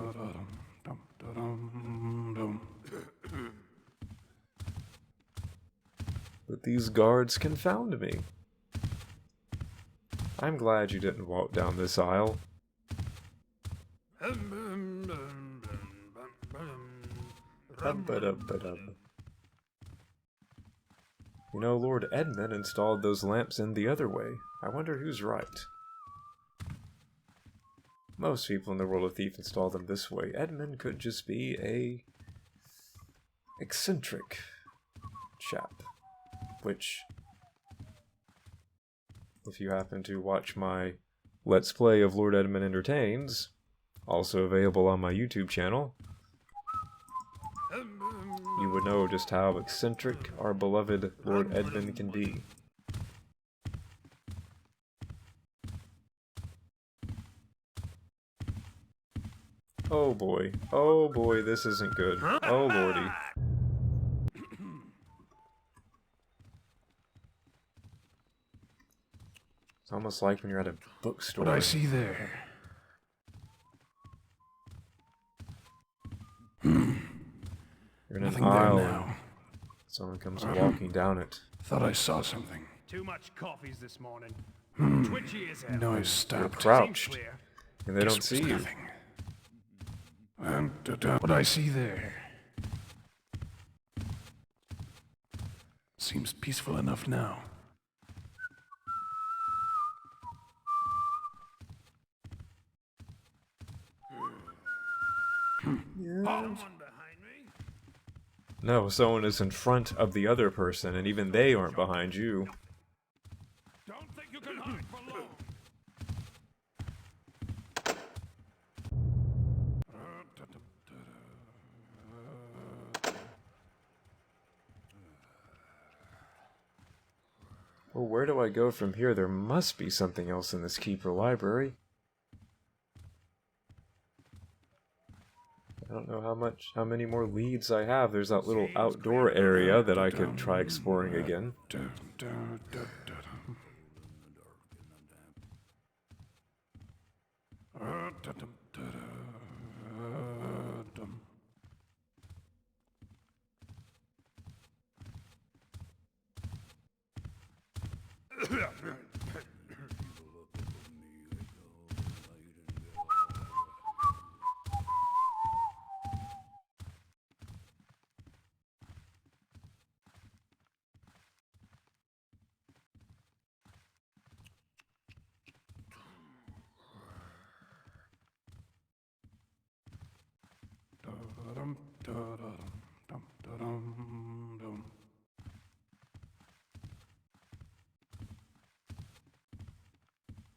But these guards confound me. I'm glad you didn't walk down this aisle. You know, Lord Edmund installed those lamps in the other way. I wonder who's right. Most people in the world of Thief install them this way. Edmund could just be a eccentric chap. Which, if you happen to watch my Let's Play of Lord Edmund Entertains, also available on my YouTube channel, you would know just how eccentric our beloved Lord Edmund can be. Oh boy, this isn't good. Oh lordy. It's almost like when you're at a bookstore. What I see there. You're in an aisle and someone comes walking down it. Thought I saw something. Too much coffees this morning. Twitchy as hell. Noise You're stopped. crouched, and they don't see you. What I see there. Seems peaceful enough now. No, someone is in front of the other person, and even they aren't behind you. Don't think you can hide for long. Well, where do I go from here? There must be something else in this keeper library. I don't know how many more leads I have. There's that little outdoor area that I could try exploring again.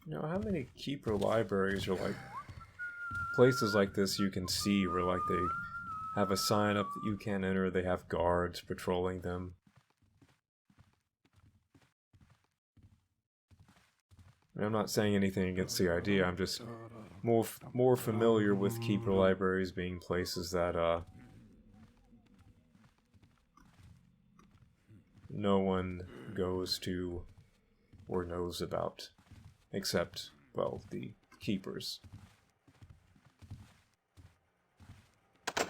You know, how many keeper libraries are like places like this you can see where like they have a sign up that you can't enter, they have guards patrolling them. I mean, I'm not saying anything against the idea, I'm just more familiar with keeper libraries being places that no one goes to or knows about. Except, well, the keepers. I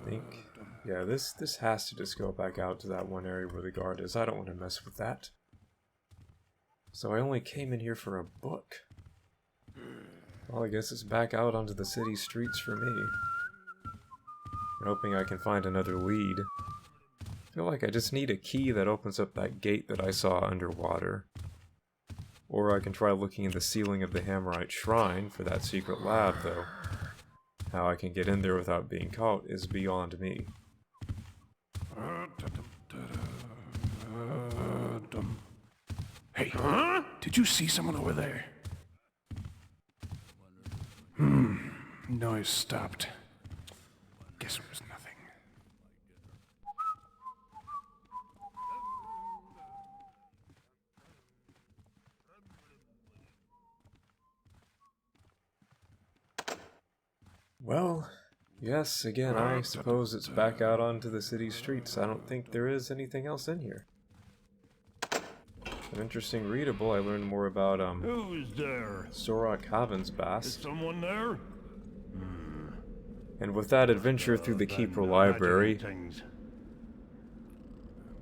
think, yeah, this has to just go back out to that one area where the guard is. I don't want to mess with that. So I only came in here for a book. Well, I guess it's back out onto the city streets for me. I'm hoping I can find another lead. I feel like I just need a key that opens up that gate that I saw underwater. Or I can try looking in the ceiling of the Hammerite Shrine for that secret lab, though. How I can get in there without being caught is beyond me. Hey, did you see someone over there? Noise stopped. Guess it was nothing. Well, yes, again, I suppose it's back out onto the city streets. I don't think there is anything else in here. An interesting readable. I learned more about, Who's there? Sorok Haven's Bass. Is someone there? And with that adventure through the Keeper Library,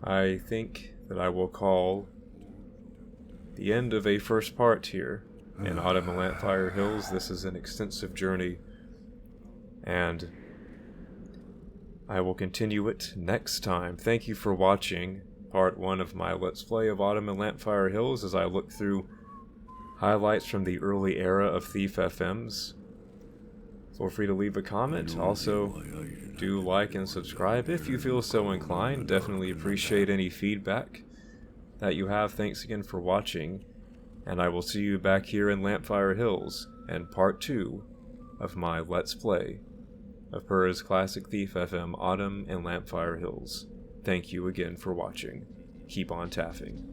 I think that I will call the end of a first part here in Autumn and Lampfire Hills. This is an extensive journey, and I will continue it next time. Thank you for watching part 1 of my Let's Play of Autumn and Lampfire Hills as I look through highlights from the early era of Thief FMs. Feel free to leave a comment. Also, do like and subscribe if you feel so inclined. Definitely appreciate any feedback that you have. Thanks again for watching, and I will see you back here in Lampfire Hills and part 2 of my Let's Play of Purah's classic Thief FM Autumn and Lampfire Hills. Thank you again for watching. Keep on taffing.